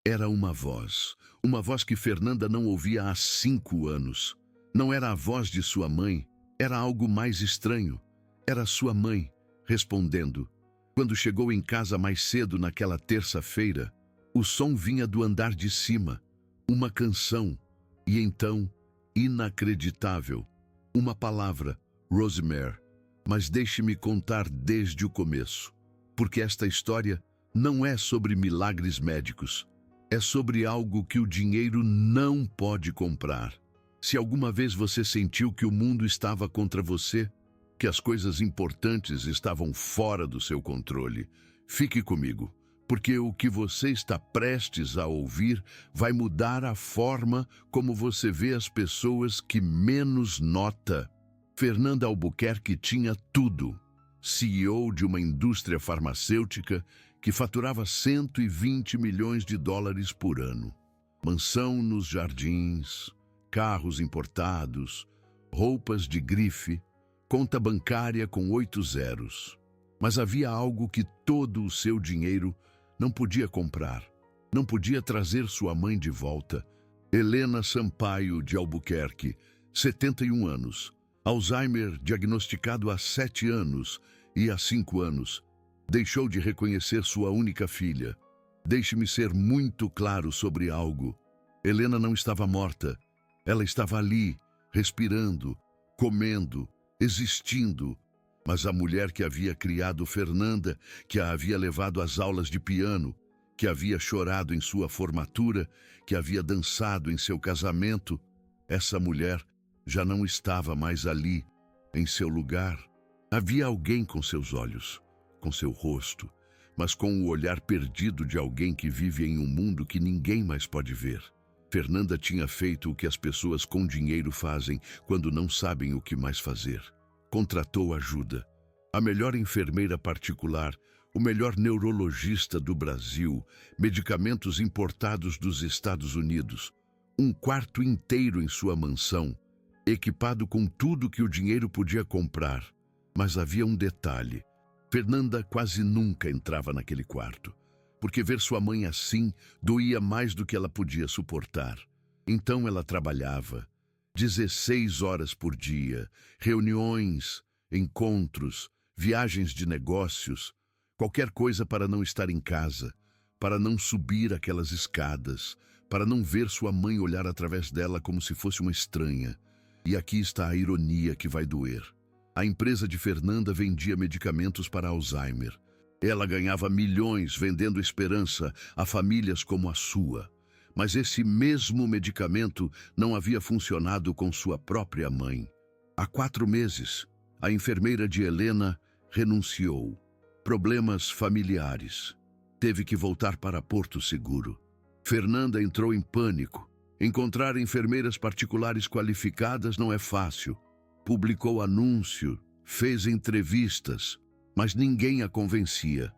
Era uma voz que Fernanda não ouvia há 5 anos. Não era a voz de sua mãe, era algo mais estranho. Era sua mãe, respondendo. Quando chegou em casa mais cedo naquela terça-feira, o som vinha do andar de cima, uma canção, e então, inacreditável, uma palavra, Rosemary. Mas deixe-me contar desde o começo, porque esta história não é sobre milagres médicos, é sobre algo que o dinheiro não pode comprar. Se alguma vez você sentiu que o mundo estava contra você, que as coisas importantes estavam fora do seu controle, fique comigo, porque o que você está prestes a ouvir vai mudar a forma como você vê as pessoas que menos nota. Fernanda Albuquerque tinha tudo. CEO de uma indústria farmacêutica que faturava 120 milhões de dólares por ano. Mansão nos jardins, carros importados, roupas de grife, conta bancária com 8 zeros. Mas havia algo que todo o seu dinheiro não podia comprar. Não podia trazer sua mãe de volta. Helena Sampaio de Albuquerque, 71 anos. Alzheimer diagnosticado há 7 anos e há 5 anos. Deixou de reconhecer sua única filha. Deixe-me ser muito claro sobre algo. Helena não estava morta. Ela estava ali, respirando, comendo, existindo. Mas a mulher que havia criado Fernanda, que a havia levado às aulas de piano, que havia chorado em sua formatura, que havia dançado em seu casamento, essa mulher já não estava mais ali, em seu lugar. Havia alguém com seus olhos, com seu rosto, mas com o olhar perdido de alguém que vive em um mundo que ninguém mais pode ver. Fernanda tinha feito o que as pessoas com dinheiro fazem quando não sabem o que mais fazer. Contratou ajuda. A melhor enfermeira particular, o melhor neurologista do Brasil, medicamentos importados dos Estados Unidos, um quarto inteiro em sua mansão, equipado com tudo que o dinheiro podia comprar. Mas havia um detalhe. Fernanda quase nunca entrava naquele quarto, porque ver sua mãe assim doía mais do que ela podia suportar. Então ela trabalhava 16 horas por dia, reuniões, encontros, viagens de negócios, qualquer coisa para não estar em casa, para não subir aquelas escadas, para não ver sua mãe olhar através dela como se fosse uma estranha. E aqui está a ironia que vai doer. A empresa de Fernanda vendia medicamentos para Alzheimer. Ela ganhava milhões vendendo esperança a famílias como a sua. Mas esse mesmo medicamento não havia funcionado com sua própria mãe. Há 4 meses, a enfermeira de Helena renunciou. Problemas familiares. Teve que voltar para Porto Seguro. Fernanda entrou em pânico. Encontrar enfermeiras particulares qualificadas não é fácil. Publicou anúncio, fez entrevistas, mas ninguém a convencia.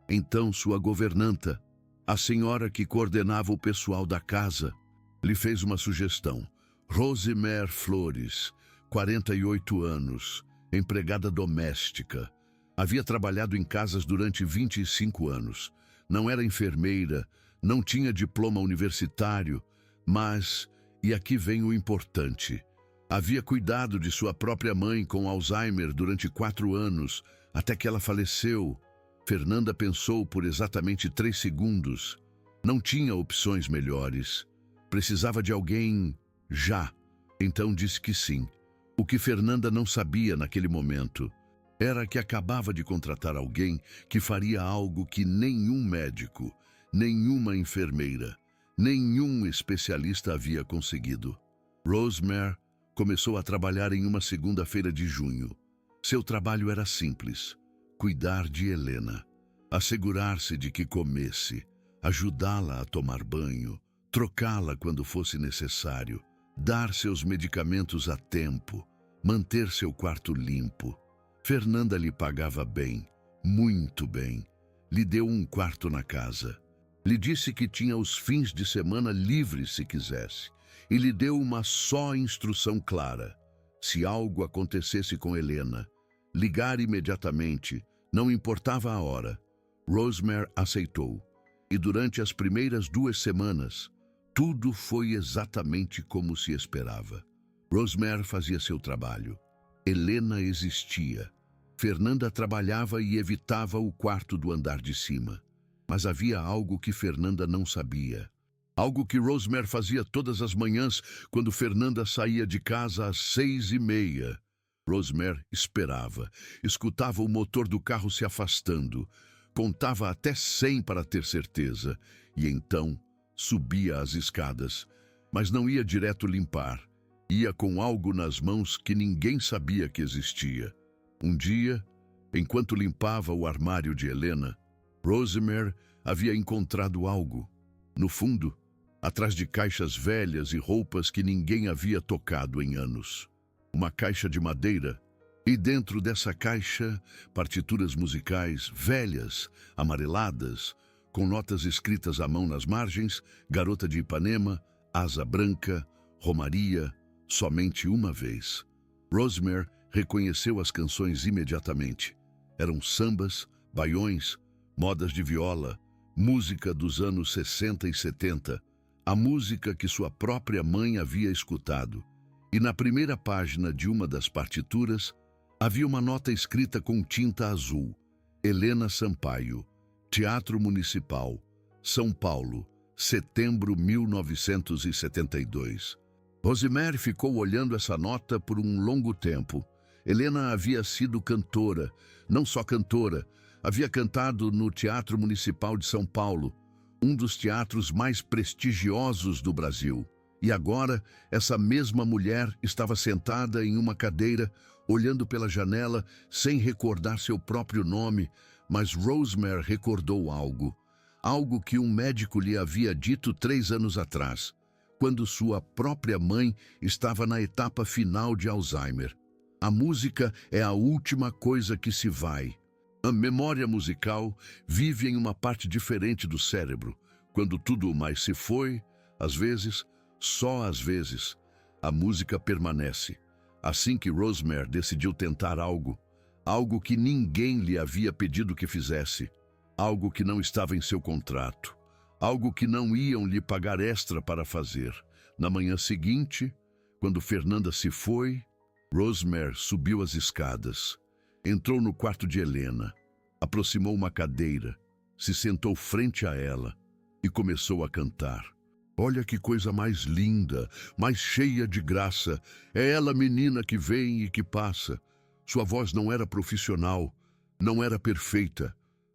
Então sua governanta, a senhora que coordenava o pessoal da casa, lhe fez uma sugestão. Rosemary Flores, 48 anos, empregada doméstica. Havia trabalhado em casas durante 25 anos. Não era enfermeira, não tinha diploma universitário, mas, e aqui vem o importante, havia cuidado de sua própria mãe com Alzheimer durante 4 anos, até que ela faleceu. Fernanda pensou por exatamente 3 segundos. Não tinha opções melhores. Precisava de alguém já. Então disse que sim. O que Fernanda não sabia naquele momento era que acabava de contratar alguém que faria algo que nenhum médico, nenhuma enfermeira, nenhum especialista havia conseguido. Rosemary começou a trabalhar em uma segunda-feira de junho. Seu trabalho era simples: cuidar de Helena, assegurar-se de que comesse, ajudá-la a tomar banho, trocá-la quando fosse necessário, dar seus medicamentos a tempo, manter seu quarto limpo. Fernanda lhe pagava bem, muito bem. Lhe deu um quarto na casa. Lhe disse que tinha os fins de semana livres se quisesse. E lhe deu uma só instrução clara: se algo acontecesse com Helena, ligar imediatamente, não importava a hora. Rosemary aceitou. E durante as primeiras 2 semanas, tudo foi exatamente como se esperava. Rosemary fazia seu trabalho. Helena existia. Fernanda trabalhava e evitava o quarto do andar de cima. Mas havia algo que Fernanda não sabia. Algo que Rosemary fazia todas as manhãs quando Fernanda saía de casa às 6h30. Rosemary esperava, escutava o motor do carro se afastando, contava até 100 para ter certeza, e então subia as escadas, mas não ia direto limpar. Ia com algo nas mãos que ninguém sabia que existia. Um dia, enquanto limpava o armário de Helena, Rosemary havia encontrado algo. No fundo, atrás de caixas velhas e roupas que ninguém havia tocado em anos. Uma caixa de madeira, e dentro dessa caixa, partituras musicais velhas, amareladas, com notas escritas à mão nas margens, Garota de Ipanema, Asa Branca, Romaria, Somente Uma Vez. Rosemary reconheceu as canções imediatamente. Eram sambas, baiões, modas de viola, música dos anos 60 e 70, a música que sua própria mãe havia escutado. E na primeira página de uma das partituras, havia uma nota escrita com tinta azul. Helena Sampaio, Teatro Municipal, São Paulo, setembro 1972. Rosemary ficou olhando essa nota por um longo tempo. Helena havia sido cantora, não só cantora, havia cantado no Teatro Municipal de São Paulo, um dos teatros mais prestigiosos do Brasil. E agora, essa mesma mulher estava sentada em uma cadeira, olhando pela janela, sem recordar seu próprio nome, mas Rosemary recordou algo. Algo que um médico lhe havia dito 3 anos atrás, quando sua própria mãe estava na etapa final de Alzheimer. A música é a última coisa que se vai. A memória musical vive em uma parte diferente do cérebro. Quando tudo mais se foi, às vezes, só às vezes, a música permanece. Assim que Rosemary decidiu tentar algo que ninguém lhe havia pedido que fizesse, algo que não estava em seu contrato, algo que não iam lhe pagar extra para fazer. Na manhã seguinte, quando Fernanda se foi, Rosemary subiu as escadas, entrou no quarto de Helena, aproximou uma cadeira, se sentou frente a ela e começou a cantar. Olha que coisa mais linda, mais cheia de graça. É ela, menina, que vem e que passa. Sua voz não era profissional, não era perfeita,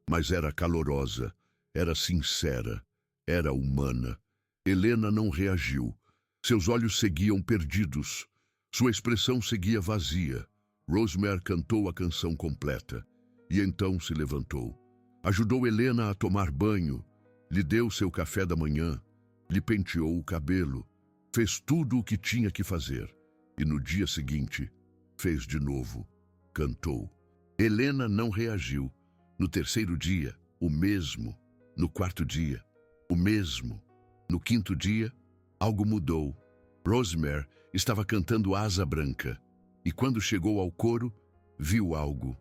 mas era calorosa, era sincera, era humana. Helena não reagiu. Seus olhos seguiam perdidos. Sua expressão seguia vazia. Rosemary cantou a canção completa e então se levantou. Ajudou Helena a tomar banho, lhe deu seu café da manhã, lhe penteou o cabelo, fez tudo o que tinha que fazer. E no dia seguinte, fez de novo, cantou. Helena não reagiu. No terceiro dia, o mesmo. No quarto dia, o mesmo. No quinto dia, algo mudou. Rosemary estava cantando Asa Branca, e quando chegou ao coro, viu algo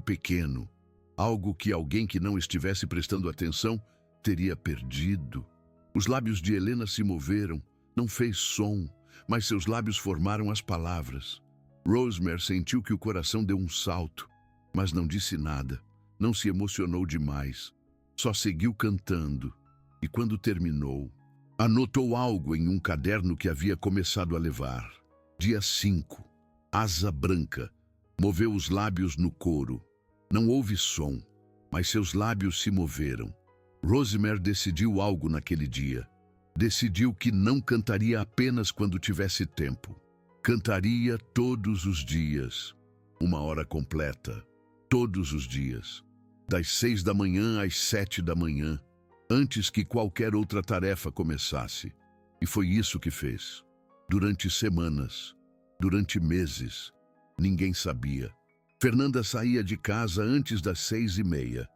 pequeno, algo que alguém que não estivesse prestando atenção teria perdido. Os lábios de Helena se moveram, não fez som, mas seus lábios formaram as palavras. Rosemary sentiu que o coração deu um salto, mas não disse nada, não se emocionou demais, só seguiu cantando. E quando terminou, anotou algo em um caderno que havia começado a levar. Dia 5, Asa Branca. Moveu os lábios no coro. Não houve som, mas seus lábios se moveram. Rosemary decidiu algo naquele dia. Decidiu que não cantaria apenas quando tivesse tempo. Cantaria todos os dias. 1 hora completa. Todos os dias. Das 6 da manhã às 7 da manhã. Antes que qualquer outra tarefa começasse. E foi isso que fez. Durante semanas. Durante meses. Ninguém sabia. Fernanda saía de casa antes das 6h30.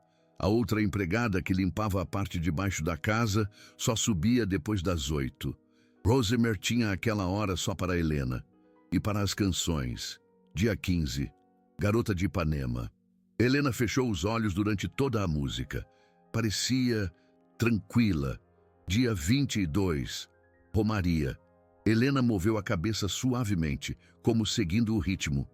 A outra empregada que limpava a parte de baixo da casa só subia depois das 8. Rosemary tinha aquela hora só para Helena. E para as canções. Dia 15. Garota de Ipanema. Helena fechou os olhos durante toda a música. Parecia tranquila. Dia 22. Romaria. Helena moveu a cabeça suavemente, como seguindo o ritmo.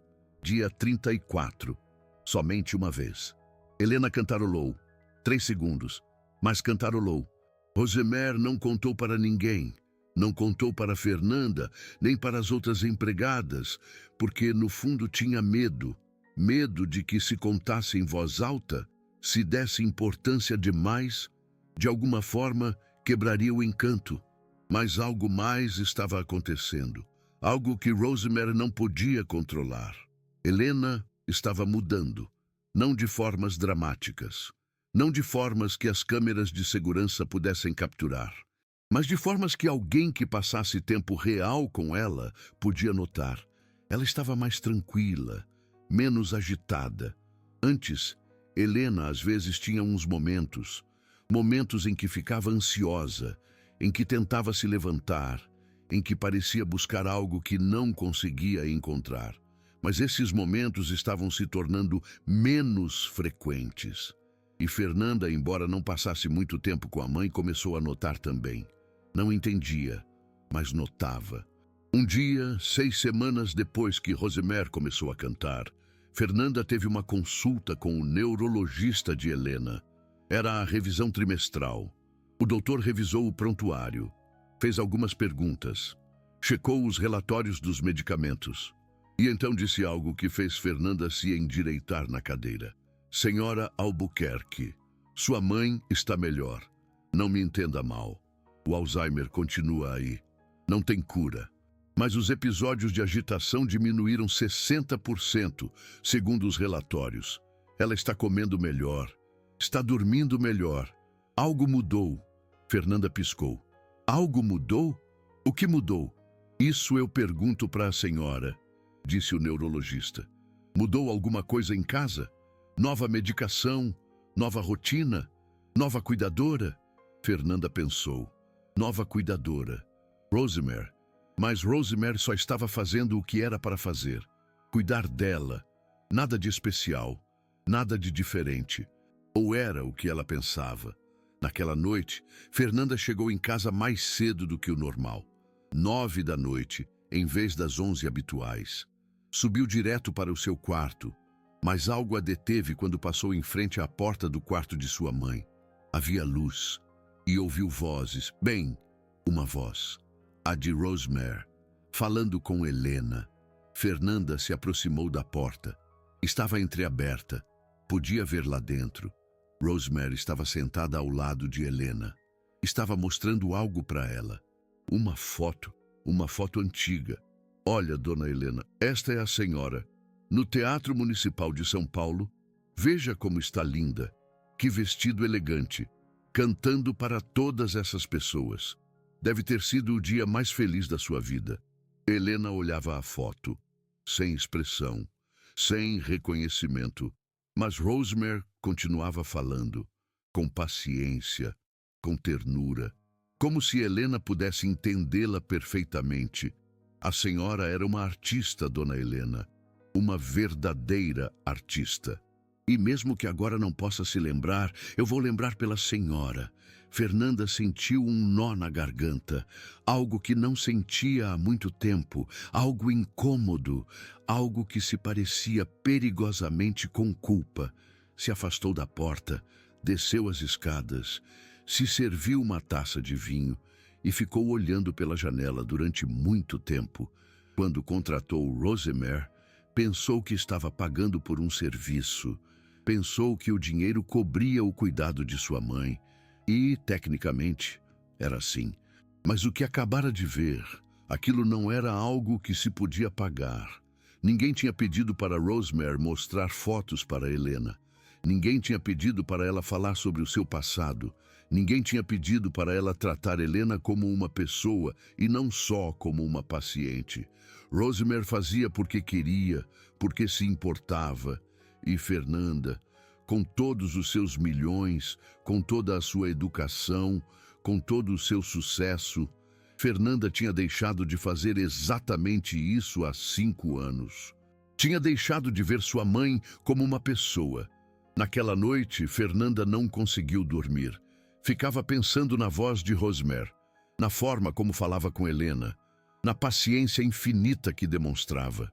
Dia 34. Somente uma vez. Helena cantarolou. 3 segundos. Mas cantarolou. Rosemary não contou para ninguém. Não contou para Fernanda, nem para as outras empregadas, porque no fundo tinha medo. Medo de que se contasse em voz alta, se desse importância demais, de alguma forma quebraria o encanto. Mas algo mais estava acontecendo. Algo que Rosemary não podia controlar. Helena estava mudando. Não de formas dramáticas. Não de formas que as câmeras de segurança pudessem capturar. Mas de formas que alguém que passasse tempo real com ela podia notar. Ela estava mais tranquila, menos agitada. Antes, Helena às vezes tinha uns momentos em que ficava ansiosa, em que tentava se levantar, em que parecia buscar algo que não conseguia encontrar. Mas esses momentos estavam se tornando menos frequentes. E Fernanda, embora não passasse muito tempo com a mãe, começou a notar também. Não entendia, mas notava. Um dia, 6 semanas depois que Rosemary começou a cantar, Fernanda teve uma consulta com o neurologista de Helena. Era a revisão trimestral. O doutor revisou o prontuário, fez algumas perguntas, checou os relatórios dos medicamentos e então disse algo que fez Fernanda se endireitar na cadeira. Senhora Albuquerque, sua mãe está melhor. Não me entenda mal. O Alzheimer continua aí. Não tem cura. Mas os episódios de agitação diminuíram 60%, segundo os relatórios. Ela está comendo melhor. Está dormindo melhor. Algo mudou. Fernanda piscou. Algo mudou? O que mudou? Isso eu pergunto para a senhora, disse o neurologista. Mudou alguma coisa em casa? Nova medicação? Nova rotina? Nova cuidadora? Fernanda pensou. Nova cuidadora. Rosemary. Mas Rosemary só estava fazendo o que era para fazer. Cuidar dela. Nada de especial. Nada de diferente. Ou era o que ela pensava. Naquela noite, Fernanda chegou em casa mais cedo do que o normal. 9 da noite, em vez das 11 habituais. Subiu direto para o seu quarto, mas algo a deteve quando passou em frente à porta do quarto de sua mãe. Havia luz e ouviu vozes. Bem, uma voz. A de Rosemary, falando com Helena. Fernanda se aproximou da porta. Estava entreaberta. Podia ver lá dentro. Rosemary estava sentada ao lado de Helena. Estava mostrando algo para ela. Uma foto antiga. Olha, dona Helena, esta é a senhora. No Teatro Municipal de São Paulo, veja como está linda. Que vestido elegante. Cantando para todas essas pessoas. Deve ter sido o dia mais feliz da sua vida. Helena olhava a foto, sem expressão, sem reconhecimento. Mas Rosemary continuava falando, com paciência, com ternura, como se Helena pudesse entendê-la perfeitamente. A senhora era uma artista, dona Helena, uma verdadeira artista. E mesmo que agora não possa se lembrar, eu vou lembrar pela senhora. Fernanda sentiu um nó na garganta, algo que não sentia há muito tempo, algo incômodo, algo que se parecia perigosamente com culpa. Se afastou da porta, desceu as escadas, se serviu uma taça de vinho e ficou olhando pela janela durante muito tempo. Quando contratou Rosemary, pensou que estava pagando por um serviço. Pensou que o dinheiro cobria o cuidado de sua mãe. E, tecnicamente, era assim. Mas o que acabara de ver, aquilo não era algo que se podia pagar. Ninguém tinha pedido para Rosemary mostrar fotos para Helena. Ninguém tinha pedido para ela falar sobre o seu passado. Ninguém tinha pedido para ela tratar Helena como uma pessoa e não só como uma paciente. Rosemary fazia porque queria, porque se importava. E Fernanda, com todos os seus milhões, com toda a sua educação, com todo o seu sucesso, Fernanda tinha deixado de fazer exatamente isso há 5 anos. Tinha deixado de ver sua mãe como uma pessoa. Naquela noite, Fernanda não conseguiu dormir. Ficava pensando na voz de Rosemary, na forma como falava com Helena, na paciência infinita que demonstrava.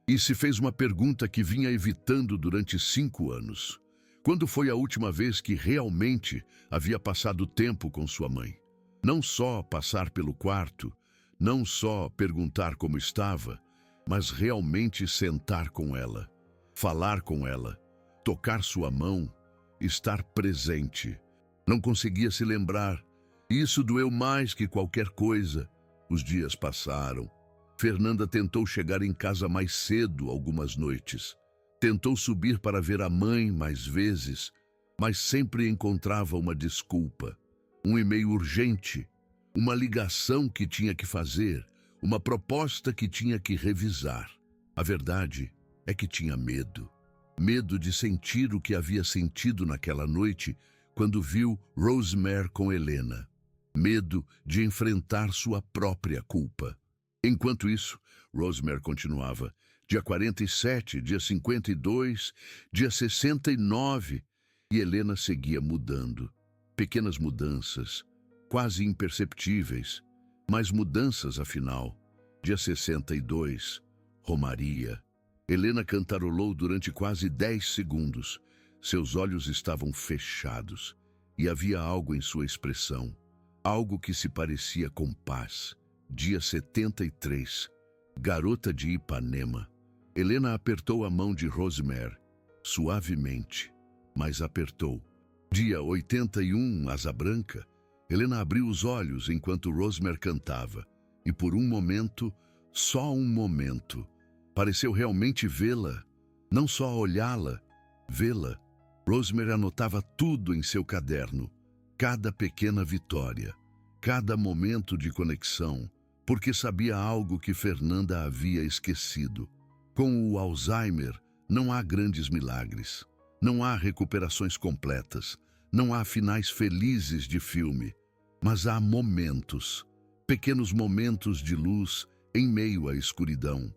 E se fez uma pergunta que vinha evitando durante 5 anos. Quando foi a última vez que realmente havia passado tempo com sua mãe? Não só passar pelo quarto, não só perguntar como estava, mas realmente sentar com ela, falar com ela, tocar sua mão, estar presente. Não conseguia se lembrar. Isso doeu mais que qualquer coisa. Os dias passaram. Fernanda tentou chegar em casa mais cedo algumas noites. Tentou subir para ver a mãe mais vezes, mas sempre encontrava uma desculpa. Um e-mail urgente, uma ligação que tinha que fazer, uma proposta que tinha que revisar. A verdade é que tinha medo. Medo de sentir o que havia sentido naquela noite quando viu Rosemary com Helena. Medo de enfrentar sua própria culpa. Enquanto isso, Rosemary continuava. Dia 47, dia 52, dia 69, e Helena seguia mudando. Pequenas mudanças, quase imperceptíveis, mas mudanças afinal. Dia 62, Romaria. Helena cantarolou durante quase 10 segundos. Seus olhos estavam fechados e havia algo em sua expressão, algo que se parecia com paz. Dia 73, Garota de Ipanema. Helena apertou a mão de Rosemary, suavemente, mas apertou. Dia 81, Asa Branca. Helena abriu os olhos enquanto Rosemary cantava, e por um momento, só um momento, pareceu realmente vê-la, não só olhá-la, vê-la. Rosemary anotava tudo em seu caderno, cada pequena vitória, cada momento de conexão, porque sabia algo que Fernanda havia esquecido. Com o Alzheimer, não há grandes milagres, não há recuperações completas, não há finais felizes de filme, mas há momentos, pequenos momentos de luz em meio à escuridão.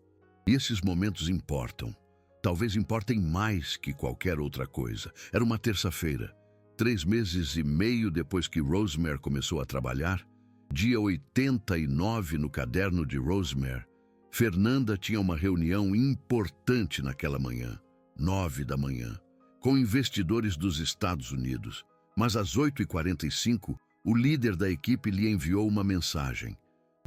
E esses momentos importam. Talvez importem mais que qualquer outra coisa. Era uma terça-feira, 3 meses e meio depois que Rosemary começou a trabalhar. Dia 89 no caderno de Rosemary. Fernanda tinha uma reunião importante naquela manhã, 9 da manhã, com investidores dos Estados Unidos. Mas às 8h45, o líder da equipe lhe enviou uma mensagem.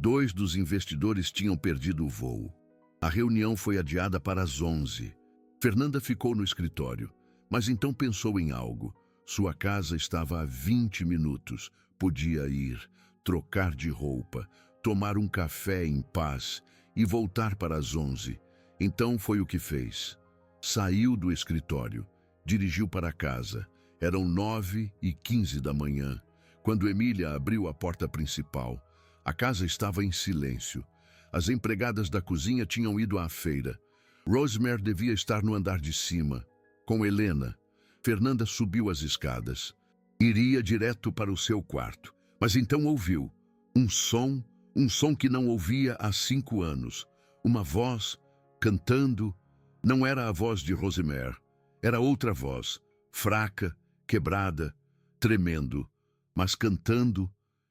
2 dos investidores tinham perdido o voo. A reunião foi adiada para as 11. Fernanda ficou no escritório, mas então pensou em algo. Sua casa estava a 20 minutos. Podia ir, trocar de roupa, tomar um café em paz e voltar para as 11. Então foi o que fez. Saiu do escritório, dirigiu para casa. Eram 9h15 da manhã, quando Emília abriu a porta principal. A casa estava em silêncio. As empregadas da cozinha tinham ido à feira. Rosemary devia estar no andar de cima, com Helena. Fernanda subiu as escadas. Iria direto para o seu quarto, mas então ouviu um som que não ouvia há 5 anos. Uma voz cantando. Não era a voz de Rosemary, era outra voz, fraca, quebrada, tremendo, mas cantando.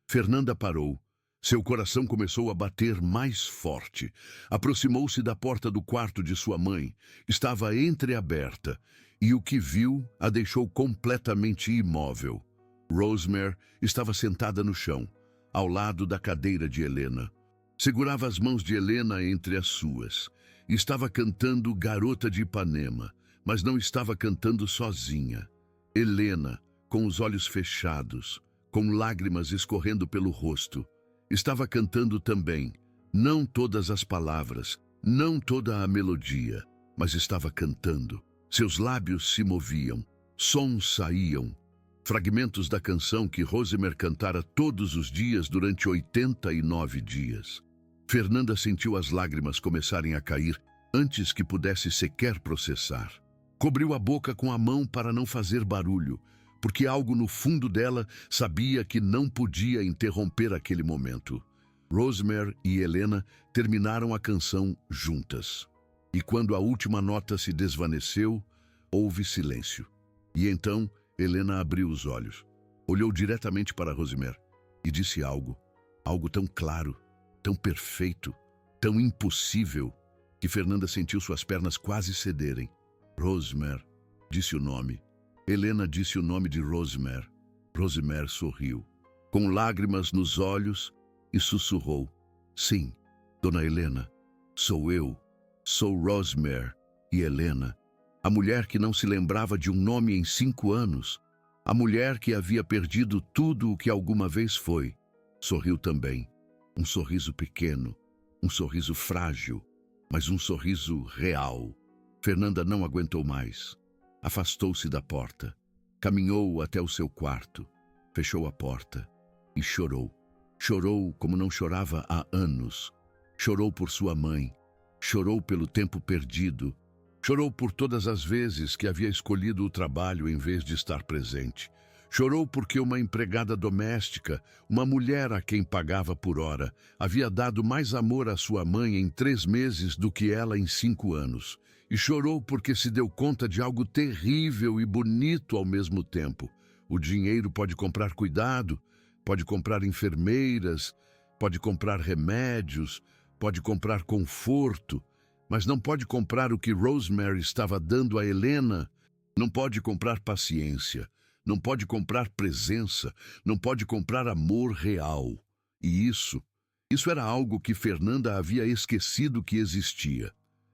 Fernanda parou. Seu coração começou a bater mais forte. Aproximou-se da porta do quarto de sua mãe. Estava entreaberta, e o que viu a deixou completamente imóvel. Rosemary estava sentada no chão, ao lado da cadeira de Helena. Segurava as mãos de Helena entre as suas. Estava cantando Garota de Ipanema, mas não estava cantando sozinha. Helena, com os olhos fechados, com lágrimas escorrendo pelo rosto, estava cantando também. Não todas as palavras, não toda a melodia, mas estava cantando. Seus lábios se moviam, sons saíam. Fragmentos da canção que Rosemary cantara todos os dias durante 89 dias. Fernanda sentiu as lágrimas começarem a cair antes que pudesse sequer processar. Cobriu a boca com a mão para não fazer barulho, porque algo no fundo dela sabia que não podia interromper aquele momento. Rosemary e Helena terminaram a canção juntas. E quando a última nota se desvaneceu, houve silêncio. E então Helena abriu os olhos. Olhou diretamente para Rosemary e disse algo tão claro, tão perfeito, tão impossível, que Fernanda sentiu suas pernas quase cederem. Rosemary, disse o nome. Helena disse o nome de Rosemary. Rosemary sorriu, com lágrimas nos olhos, e sussurrou: sim, Dona Helena, sou eu, sou Rosemary e Helena, a mulher que não se lembrava de um nome em 5 anos, a mulher que havia perdido tudo o que alguma vez foi. Sorriu também, um sorriso pequeno, um sorriso frágil, mas um sorriso real. Fernanda não aguentou mais. Afastou-se da porta, caminhou até o seu quarto, fechou a porta e chorou. Chorou como não chorava há anos. Chorou por sua mãe, chorou pelo tempo perdido, chorou por todas as vezes que havia escolhido o trabalho em vez de estar presente. Chorou porque uma empregada doméstica, uma mulher a quem pagava por hora, havia dado mais amor à sua mãe em 3 meses do que ela em 5 anos. E chorou porque se deu conta de algo terrível e bonito ao mesmo tempo. O dinheiro pode comprar cuidado, pode comprar enfermeiras, pode comprar remédios, pode comprar conforto, mas não pode comprar o que Rosemary estava dando a Helena. Não pode comprar paciência, não pode comprar presença, não pode comprar amor real. E isso era algo que Fernanda havia esquecido que existia.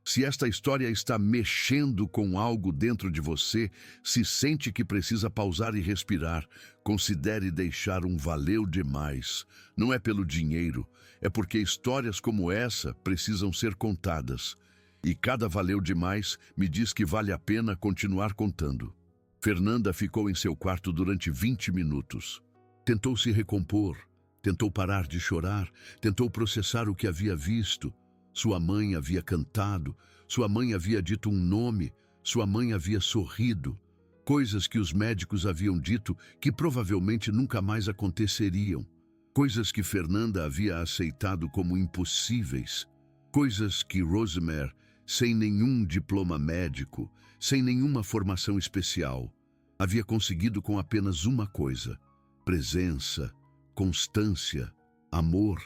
Se esta história está mexendo com algo dentro de você, se sente que precisa pausar e respirar, considere deixar um valeu demais. Não é pelo dinheiro, é porque histórias como essa precisam ser contadas. E cada valeu demais me diz que vale a pena continuar contando. Fernanda ficou em seu quarto durante 20 minutos. Tentou se recompor, tentou parar de chorar, tentou processar o que havia visto. Sua mãe havia cantado, sua mãe havia dito um nome, sua mãe havia sorrido. Coisas que os médicos haviam dito que provavelmente nunca mais aconteceriam. Coisas que Fernanda havia aceitado como impossíveis. Coisas que Rosemary, sem nenhum diploma médico, sem nenhuma formação especial, havia conseguido com apenas uma coisa: presença, constância, amor.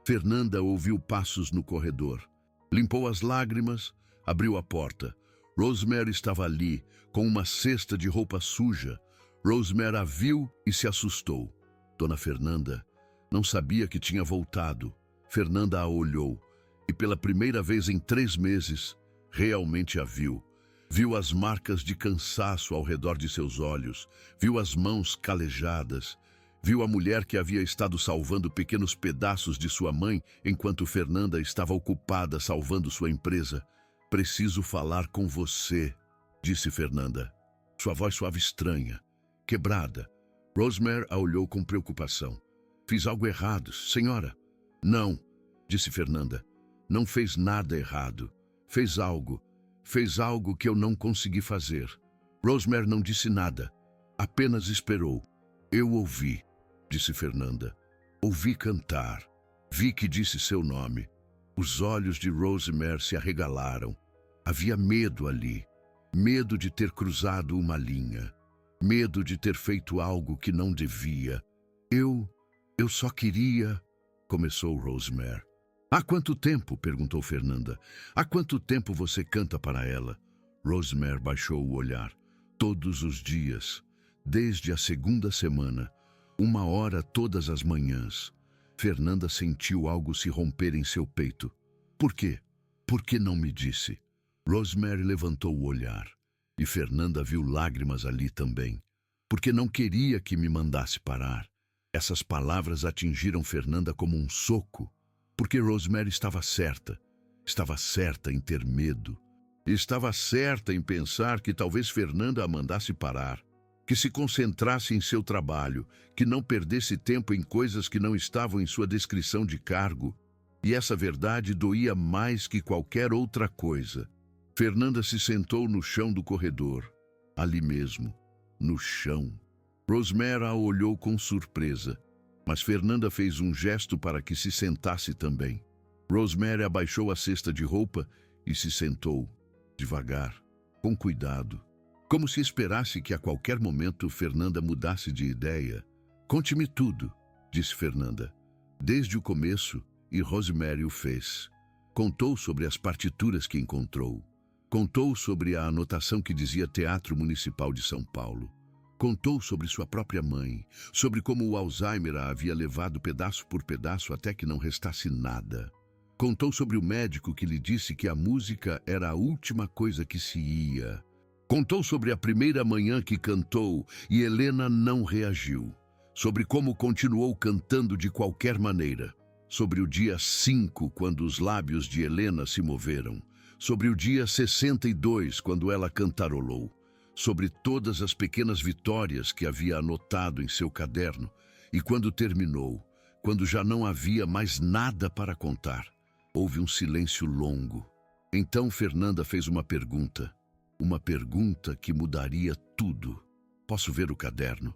Fernanda ouviu passos no corredor. Limpou as lágrimas, abriu a porta. Rosemary estava ali, com uma cesta de roupa suja. Rosemary a viu e se assustou. Dona Fernanda não sabia que tinha voltado. Fernanda a olhou e, pela primeira vez em 3 meses, realmente a viu. Viu as marcas de cansaço ao redor de seus olhos, viu as mãos calejadas, viu a mulher que havia estado salvando pequenos pedaços de sua mãe enquanto Fernanda estava ocupada salvando sua empresa. Preciso falar com você, disse Fernanda. Sua voz suave estranha, quebrada. Rosemary a olhou com preocupação. Fiz algo errado, senhora? Não, disse Fernanda. Não fez nada errado. Fez algo que eu não consegui fazer. Rosemary não disse nada, apenas esperou. Eu ouvi, disse Fernanda. Ouvi cantar. Vi que disse seu nome. Os olhos de Rosemary se arregalaram. Havia medo ali. Medo de ter cruzado uma linha. Medo de ter feito algo que não devia. Eu só queria... Começou Rosemary. Há quanto tempo? Perguntou Fernanda. Há quanto tempo você canta para ela? Rosemary baixou o olhar. Todos os dias. Desde a 2ª semana, 1 hora todas as manhãs. Fernanda sentiu algo se romper em seu peito. Por quê? Por que não me disse? Rosemary levantou o olhar e Fernanda viu lágrimas ali também. Porque não queria que me mandasse parar. Essas palavras atingiram Fernanda como um soco. Porque Rosemary estava certa em ter medo. Estava certa em pensar que talvez Fernanda a mandasse parar. Que se concentrasse em seu trabalho, que não perdesse tempo em coisas que não estavam em sua descrição de cargo. E essa verdade doía mais que qualquer outra coisa. Fernanda se sentou no chão do corredor, ali mesmo, no chão. Rosemary a olhou com surpresa, mas Fernanda fez um gesto para que se sentasse também. Rosemary abaixou a cesta de roupa e se sentou, devagar, com cuidado. Como se esperasse que a qualquer momento Fernanda mudasse de ideia. Conte-me tudo, disse Fernanda. Desde o começo, e Rosemary o fez. Contou sobre as partituras que encontrou. Contou sobre a anotação que dizia Teatro Municipal de São Paulo. Contou sobre sua própria mãe, sobre como o Alzheimer a havia levado pedaço por pedaço até que não restasse nada. Contou sobre o médico que lhe disse que a música era a última coisa que se ia. Contou sobre a primeira manhã que cantou e Helena não reagiu. Sobre como continuou cantando de qualquer maneira. Sobre o dia 5, quando os lábios de Helena se moveram. Sobre o dia 62, quando ela cantarolou. Sobre todas as pequenas vitórias que havia anotado em seu caderno. E quando terminou, quando já não havia mais nada para contar, houve um silêncio longo. Então Fernanda fez uma pergunta que mudaria tudo. Posso ver o caderno?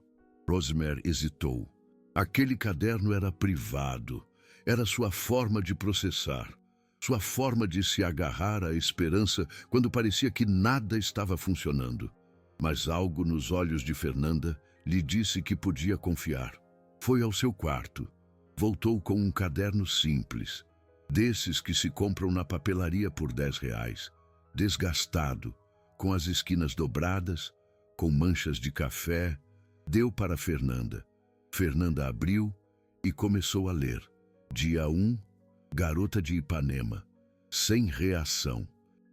Rosemary hesitou. Aquele caderno era privado. Era sua forma de processar. Sua forma de se agarrar à esperança quando parecia que nada estava funcionando. Mas algo nos olhos de Fernanda lhe disse que podia confiar. Foi ao seu quarto. Voltou com um caderno simples, desses que se compram na papelaria por R$10, desgastado, com as esquinas dobradas, com manchas de café. Deu para Fernanda. Fernanda abriu e começou a ler. Dia 1, Garota de Ipanema. Sem reação.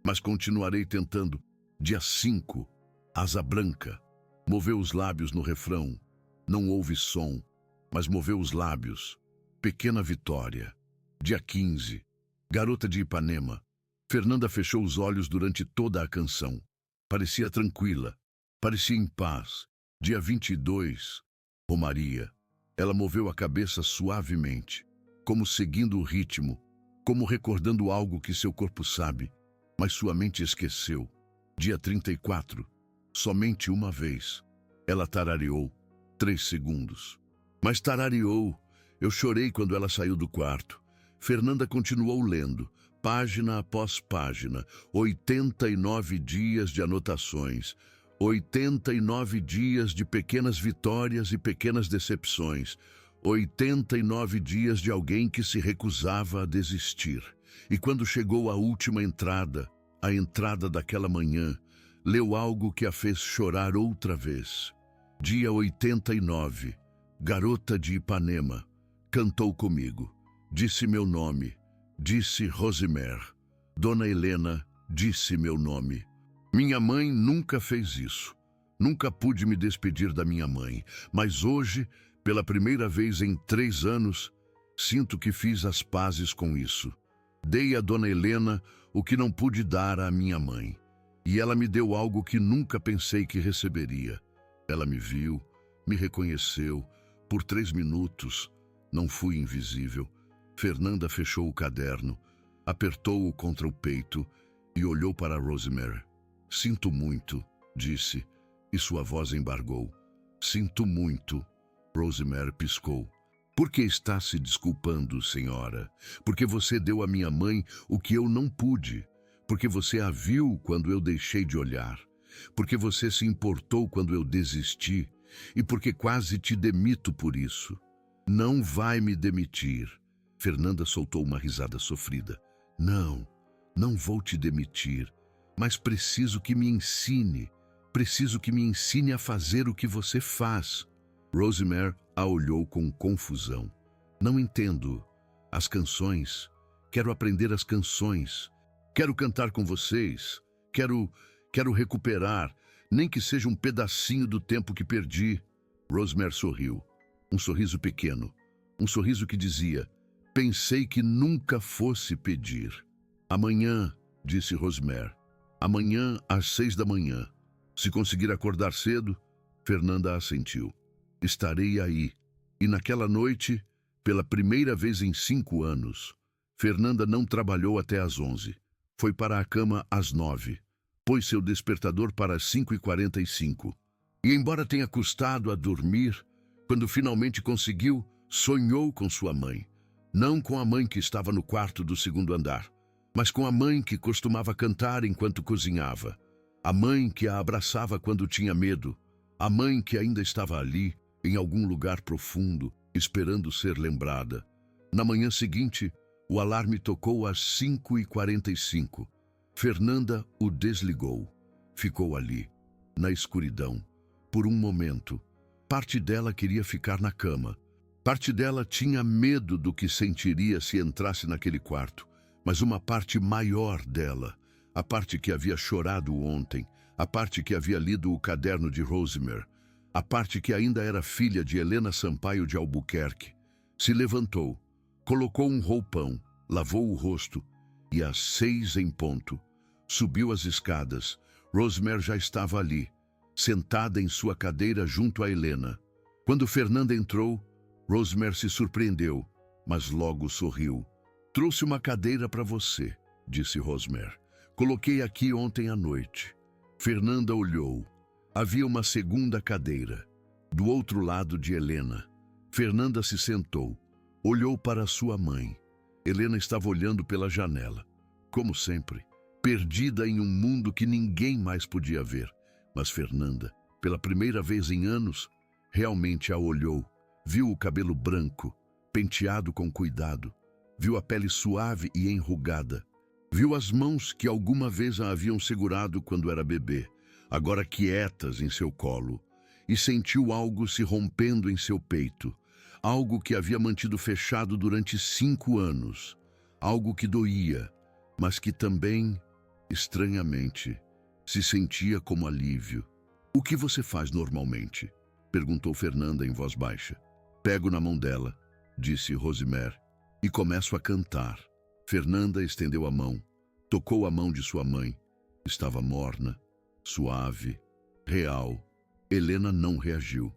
Mas continuarei tentando. Dia 5, Asa Branca. Moveu os lábios no refrão. Não houve som, mas moveu os lábios. Pequena Vitória. Dia 15, Garota de Ipanema. Fernanda fechou os olhos durante toda a canção. Parecia tranquila. Parecia em paz. Dia 22, Romaria. Ela moveu a cabeça suavemente, como seguindo o ritmo, como recordando algo que seu corpo sabe, mas sua mente esqueceu. Dia 34, somente uma vez. Ela tarareou 3 segundos. Mas tarareou. Eu chorei quando ela saiu do quarto. Fernanda continuou lendo, página após página, 89 dias de anotações, 89 dias de pequenas vitórias e pequenas decepções, 89 dias de alguém que se recusava a desistir. E quando chegou à última entrada, a entrada daquela manhã, leu algo que a fez chorar outra vez. Dia 89, Garota de Ipanema. Cantou comigo. Disse meu nome. Disse Rosemary. Dona Helena disse meu nome. Minha mãe nunca fez isso. Nunca pude me despedir da minha mãe. Mas hoje, pela primeira vez em 3 anos, sinto que fiz as pazes com isso. Dei a Dona Helena o que não pude dar à minha mãe. E ela me deu algo que nunca pensei que receberia. Ela me viu, me reconheceu. Por 3 minutos, não fui invisível. Fernanda fechou o caderno, apertou-o contra o peito e olhou para Rosemary. Sinto muito, disse, e sua voz embargou. Sinto muito, Rosemary piscou. Por que está se desculpando, senhora? Porque você deu à minha mãe o que eu não pude. Porque você a viu quando eu deixei de olhar. Porque você se importou quando eu desisti. E porque quase te demito por isso. Não vai me demitir. Fernanda soltou uma risada sofrida. Não, não vou te demitir. Mas preciso que me ensine. Preciso que me ensine a fazer o que você faz. Rosemary a olhou com confusão. Não entendo. As canções. Quero aprender as canções. Quero cantar com vocês. Quero recuperar, nem que seja um pedacinho do tempo que perdi. Rosemary sorriu. Um sorriso pequeno. Um sorriso que dizia: pensei que nunca fosse pedir. Amanhã, disse Rosemary. Amanhã às 6 da manhã. Se conseguir acordar cedo, Fernanda assentiu. Estarei aí. E naquela noite, pela primeira vez em 5 anos, Fernanda não trabalhou até às 11. Foi para a cama às 9. Pôs seu despertador para as 5h45. E embora tenha custado a dormir, quando finalmente conseguiu, sonhou com sua mãe. Não com a mãe que estava no quarto do 2º andar, mas com a mãe que costumava cantar enquanto cozinhava. A mãe que a abraçava quando tinha medo. A mãe que ainda estava ali, em algum lugar profundo, esperando ser lembrada. Na manhã seguinte, o alarme tocou às 5h45. Fernanda o desligou. Ficou ali, na escuridão, por um momento. Parte dela queria ficar na cama. Parte dela tinha medo do que sentiria se entrasse naquele quarto. Mas uma parte maior dela, a parte que havia chorado ontem, a parte que havia lido o caderno de Rosemary, a parte que ainda era filha de Helena Sampaio de Albuquerque, se levantou, colocou um roupão, lavou o rosto e às 6 em ponto, subiu as escadas. Rosemary já estava ali, sentada em sua cadeira junto a Helena. Quando Fernanda entrou, Rosemary se surpreendeu, mas logo sorriu. "Trouxe uma cadeira para você", disse Rosemary. "Coloquei aqui ontem à noite." Fernanda olhou. Havia uma segunda cadeira, do outro lado de Helena. Fernanda se sentou, olhou para sua mãe. Helena estava olhando pela janela, como sempre, perdida em um mundo que ninguém mais podia ver. Mas Fernanda, pela primeira vez em anos, realmente a olhou. Viu o cabelo branco, penteado com cuidado. Viu a pele suave e enrugada. Viu as mãos que alguma vez a haviam segurado quando era bebê, agora quietas em seu colo. E sentiu algo se rompendo em seu peito. Algo que havia mantido fechado durante 5 anos. Algo que doía, mas que também, estranhamente, se sentia como alívio. "O que você faz normalmente?", perguntou Fernanda em voz baixa. "Pego na mão dela", disse Rosemary, "e começo a cantar." Fernanda estendeu a mão, tocou a mão de sua mãe. Estava morna, suave, real. Helena não reagiu,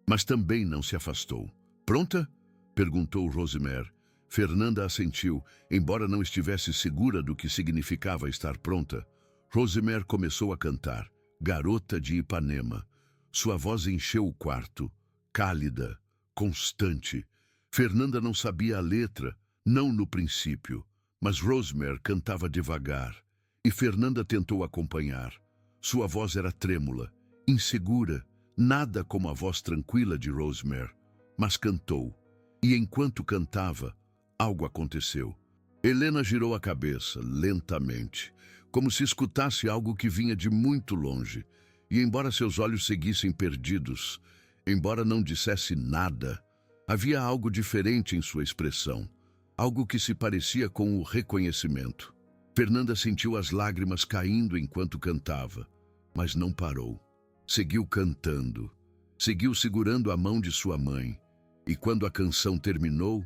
mas também não se afastou. "Pronta?", perguntou Rosemary. Fernanda assentiu, embora não estivesse segura do que significava estar pronta. Rosemary começou a cantar, Garota de Ipanema. Sua voz encheu o quarto, cálida, constante. Fernanda não sabia a letra, não no princípio, mas Rosemary cantava devagar, e Fernanda tentou acompanhar. Sua voz era trêmula, insegura, nada como a voz tranquila de Rosemary, mas cantou. E enquanto cantava, algo aconteceu. Helena girou a cabeça, lentamente, como se escutasse algo que vinha de muito longe, e embora seus olhos seguissem perdidos, embora não dissesse nada, havia algo diferente em sua expressão, algo que se parecia com o reconhecimento. Fernanda sentiu as lágrimas caindo enquanto cantava, mas não parou. Seguiu cantando, seguiu segurando a mão de sua mãe, e quando a canção terminou,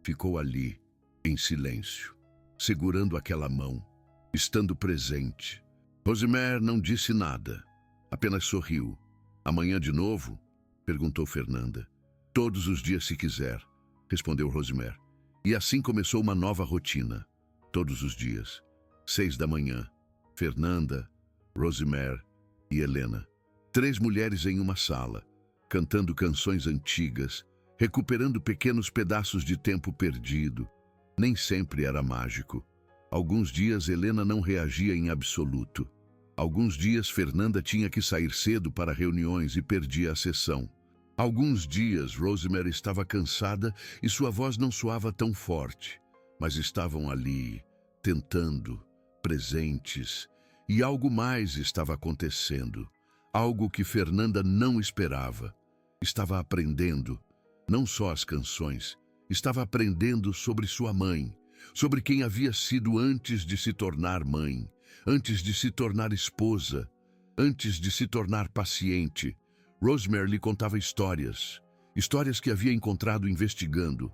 ficou ali, em silêncio, segurando aquela mão, estando presente. Rosemary não disse nada, apenas sorriu. "Amanhã de novo?", perguntou Fernanda. "Todos os dias se quiser", respondeu Rosemary. E assim começou uma nova rotina. Todos os dias, 6 da manhã, Fernanda, Rosemary e Helena. 3 mulheres em uma sala, cantando canções antigas, recuperando pequenos pedaços de tempo perdido. Nem sempre era mágico. Alguns dias Helena não reagia em absoluto. Alguns dias Fernanda tinha que sair cedo para reuniões e perdia a sessão. Alguns dias Rosemary estava cansada e sua voz não soava tão forte, mas estavam ali, tentando, presentes, e algo mais estava acontecendo. Algo que Fernanda não esperava. Estava aprendendo, não só as canções, estava aprendendo sobre sua mãe, sobre quem havia sido antes de se tornar mãe, antes de se tornar esposa, antes de se tornar paciente. Rosemary lhe contava histórias, histórias que havia encontrado investigando,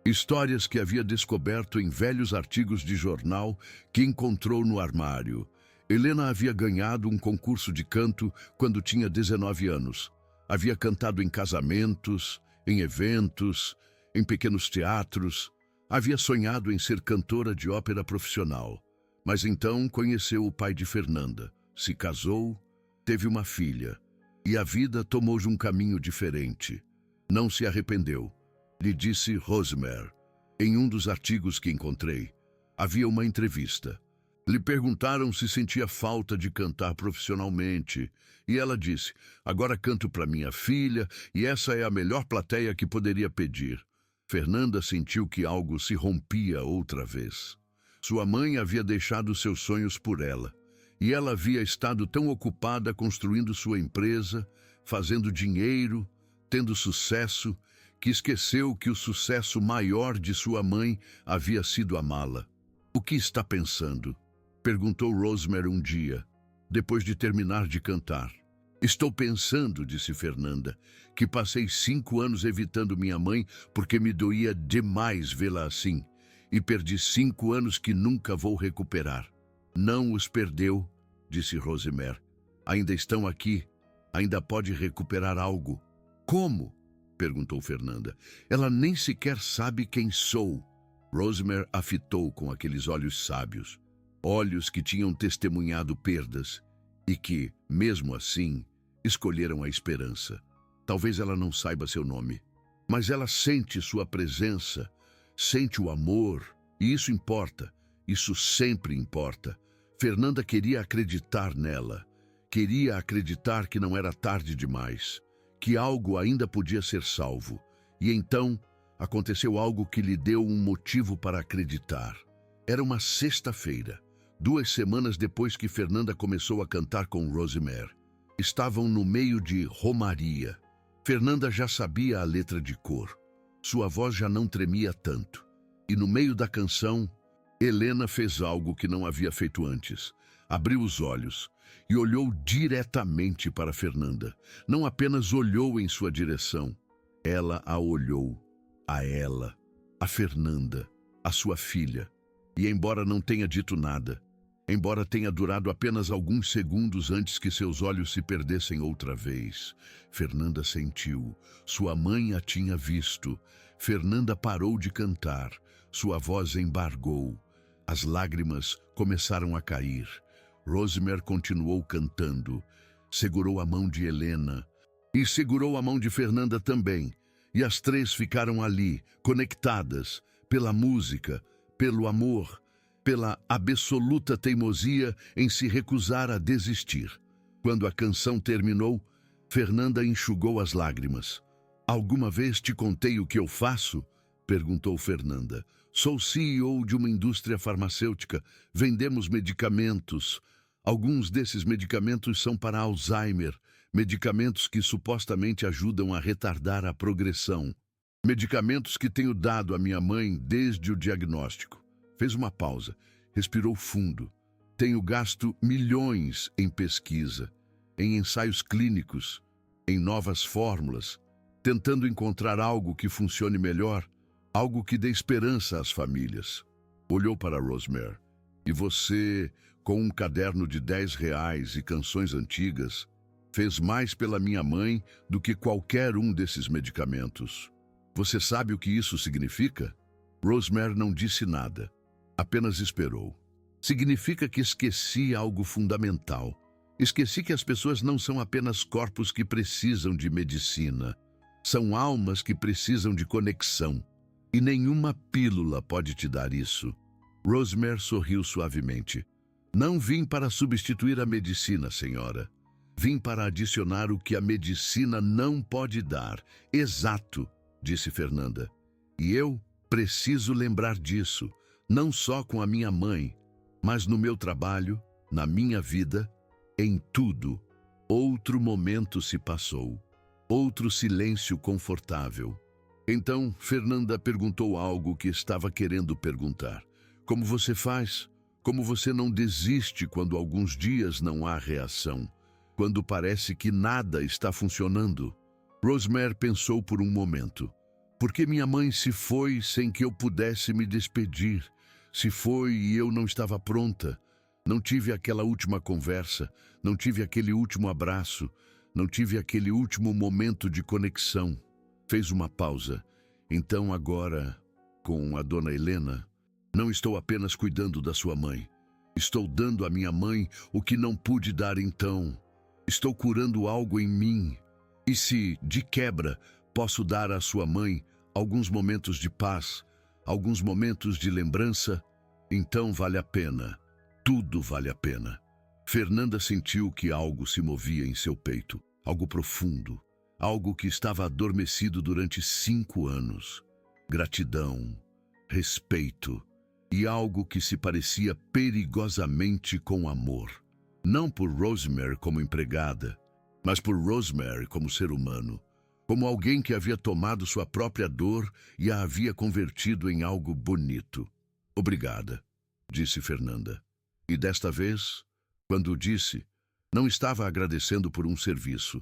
histórias que havia descoberto em velhos artigos de jornal que encontrou no armário. Helena havia ganhado um concurso de canto quando tinha 19 anos. Havia cantado em casamentos, em eventos, em pequenos teatros. Havia sonhado em ser cantora de ópera profissional. Mas então conheceu o pai de Fernanda, se casou, teve uma filha, e a vida tomou-lhe um caminho diferente. Não se arrependeu, lhe disse Rosemary. Em um dos artigos que encontrei, havia uma entrevista. Lhe perguntaram se sentia falta de cantar profissionalmente. E ela disse: agora canto para minha filha, e essa é a melhor plateia que poderia pedir. Fernanda sentiu que algo se rompia outra vez. Sua mãe havia deixado seus sonhos por ela, e ela havia estado tão ocupada construindo sua empresa, fazendo dinheiro, tendo sucesso, que esqueceu que o sucesso maior de sua mãe havia sido amá-la. O que está pensando? Perguntou Rosemary um dia, depois de terminar de cantar. Estou pensando, disse Fernanda, que passei 5 anos evitando minha mãe porque me doía demais vê-la assim, e perdi 5 anos que nunca vou recuperar. Não os perdeu, disse Rosemary. Ainda estão aqui, ainda pode recuperar algo. Como? Perguntou Fernanda. Ela nem sequer sabe quem sou. Rosemary a fitou com aqueles olhos sábios. Olhos que tinham testemunhado perdas e que, mesmo assim, escolheram a esperança. Talvez ela não saiba seu nome, mas ela sente sua presença, sente o amor, e isso importa, isso sempre importa. Fernanda queria acreditar nela, queria acreditar que não era tarde demais, que algo ainda podia ser salvo, e então aconteceu algo que lhe deu um motivo para acreditar. Era uma sexta-feira. 2 semanas depois que Fernanda começou a cantar com Rosemary. Estavam no meio de romaria. Fernanda já sabia a letra de cor. Sua voz já não tremia tanto. E no meio da canção, Helena fez algo que não havia feito antes. Abriu os olhos e olhou diretamente para Fernanda. Não apenas olhou em sua direção, ela a olhou. A ela, a Fernanda, a sua filha. E embora não tenha dito nada, embora tenha durado apenas alguns segundos antes que seus olhos se perdessem outra vez, Fernanda sentiu. Sua mãe a tinha visto. Fernanda parou de cantar. Sua voz embargou. As lágrimas começaram a cair. Rosemary continuou cantando. Segurou a mão de Helena e segurou a mão de Fernanda também. E as 3 ficaram ali, conectadas, pela música, pelo amor, pela absoluta teimosia em se recusar a desistir. Quando a canção terminou, Fernanda enxugou as lágrimas. Alguma vez te contei o que eu faço? Perguntou Fernanda. Sou CEO de uma indústria farmacêutica. Vendemos medicamentos. Alguns desses medicamentos são para Alzheimer, medicamentos que supostamente ajudam a retardar a progressão. Medicamentos que tenho dado à minha mãe desde o diagnóstico. Fez uma pausa, respirou fundo. Tenho gasto milhões em pesquisa, em ensaios clínicos, em novas fórmulas, tentando encontrar algo que funcione melhor, algo que dê esperança às famílias. Olhou para Rosemary. E você, com um caderno de R$ 10 e canções antigas, fez mais pela minha mãe do que qualquer um desses medicamentos. Você sabe o que isso significa? Rosemary não disse nada, apenas esperou. Significa que esqueci algo fundamental. Esqueci que as pessoas não são apenas corpos que precisam de medicina. São almas que precisam de conexão. E nenhuma pílula pode te dar isso. Rosemary sorriu suavemente. Não vim para substituir a medicina, senhora. Vim para adicionar o que a medicina não pode dar. Exato, disse Fernanda. E eu preciso lembrar disso, não só com a minha mãe, mas no meu trabalho, na minha vida, em tudo. Outro momento se passou. Outro silêncio confortável. Então, Fernanda perguntou algo que estava querendo perguntar. Como você faz? Como você não desiste quando alguns dias não há reação? Quando parece que nada está funcionando? Rosemary pensou por um momento. Porque minha mãe se foi sem que eu pudesse me despedir. Se foi e eu não estava pronta. Não tive aquela última conversa, não tive aquele último abraço, não tive aquele último momento de conexão. Fez uma pausa. Então agora, com a dona Helena, não estou apenas cuidando da sua mãe. Estou dando à minha mãe o que não pude dar então. Estou curando algo em mim. E se, de quebra, posso dar à sua mãe alguns momentos de paz, alguns momentos de lembrança, então vale a pena. Tudo vale a pena. Fernanda sentiu que algo se movia em seu peito, algo profundo, algo que estava adormecido durante 5 anos. Gratidão, respeito e algo que se parecia perigosamente com amor. Não por Rosemary como empregada, mas por Rosemary como ser humano, como alguém que havia tomado sua própria dor e a havia convertido em algo bonito. Obrigada, disse Fernanda. E desta vez, quando o disse, não estava agradecendo por um serviço,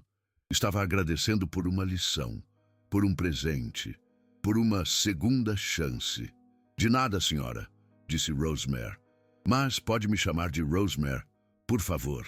estava agradecendo por uma lição, por um presente, por uma segunda chance. De nada, senhora, disse Rosemary. Mas pode me chamar de Rosemary, por favor.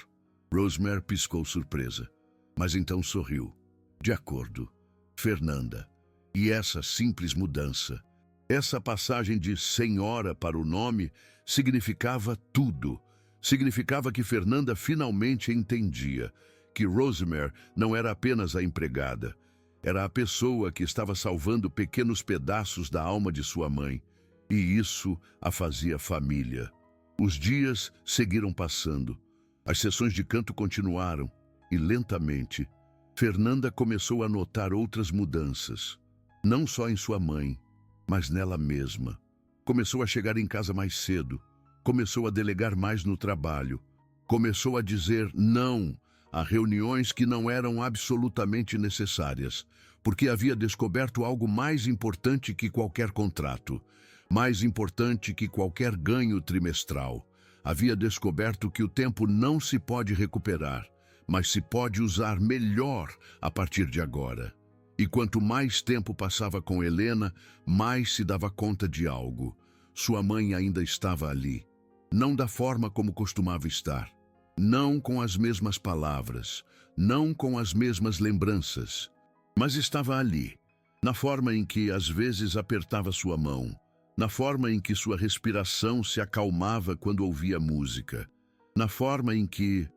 Rosemary piscou surpresa, mas então sorriu. De acordo, Fernanda. E essa simples mudança, essa passagem de senhora para o nome, significava tudo. Significava que Fernanda finalmente entendia que Rosemary não era apenas a empregada, era a pessoa que estava salvando pequenos pedaços da alma de sua mãe, e isso a fazia família. Os dias seguiram passando, as sessões de canto continuaram, e lentamente, Fernanda começou a notar outras mudanças, não só em sua mãe, mas nela mesma. Começou a chegar em casa mais cedo, começou a delegar mais no trabalho, começou a dizer não a reuniões que não eram absolutamente necessárias, porque havia descoberto algo mais importante que qualquer contrato, mais importante que qualquer ganho trimestral. Havia descoberto que o tempo não se pode recuperar, mas se pode usar melhor a partir de agora. E quanto mais tempo passava com Helena, mais se dava conta de algo. Sua mãe ainda estava ali, não da forma como costumava estar, não com as mesmas palavras, não com as mesmas lembranças, mas estava ali, na forma em que às vezes apertava sua mão, na forma em que sua respiração se acalmava quando ouvia música, na forma em que,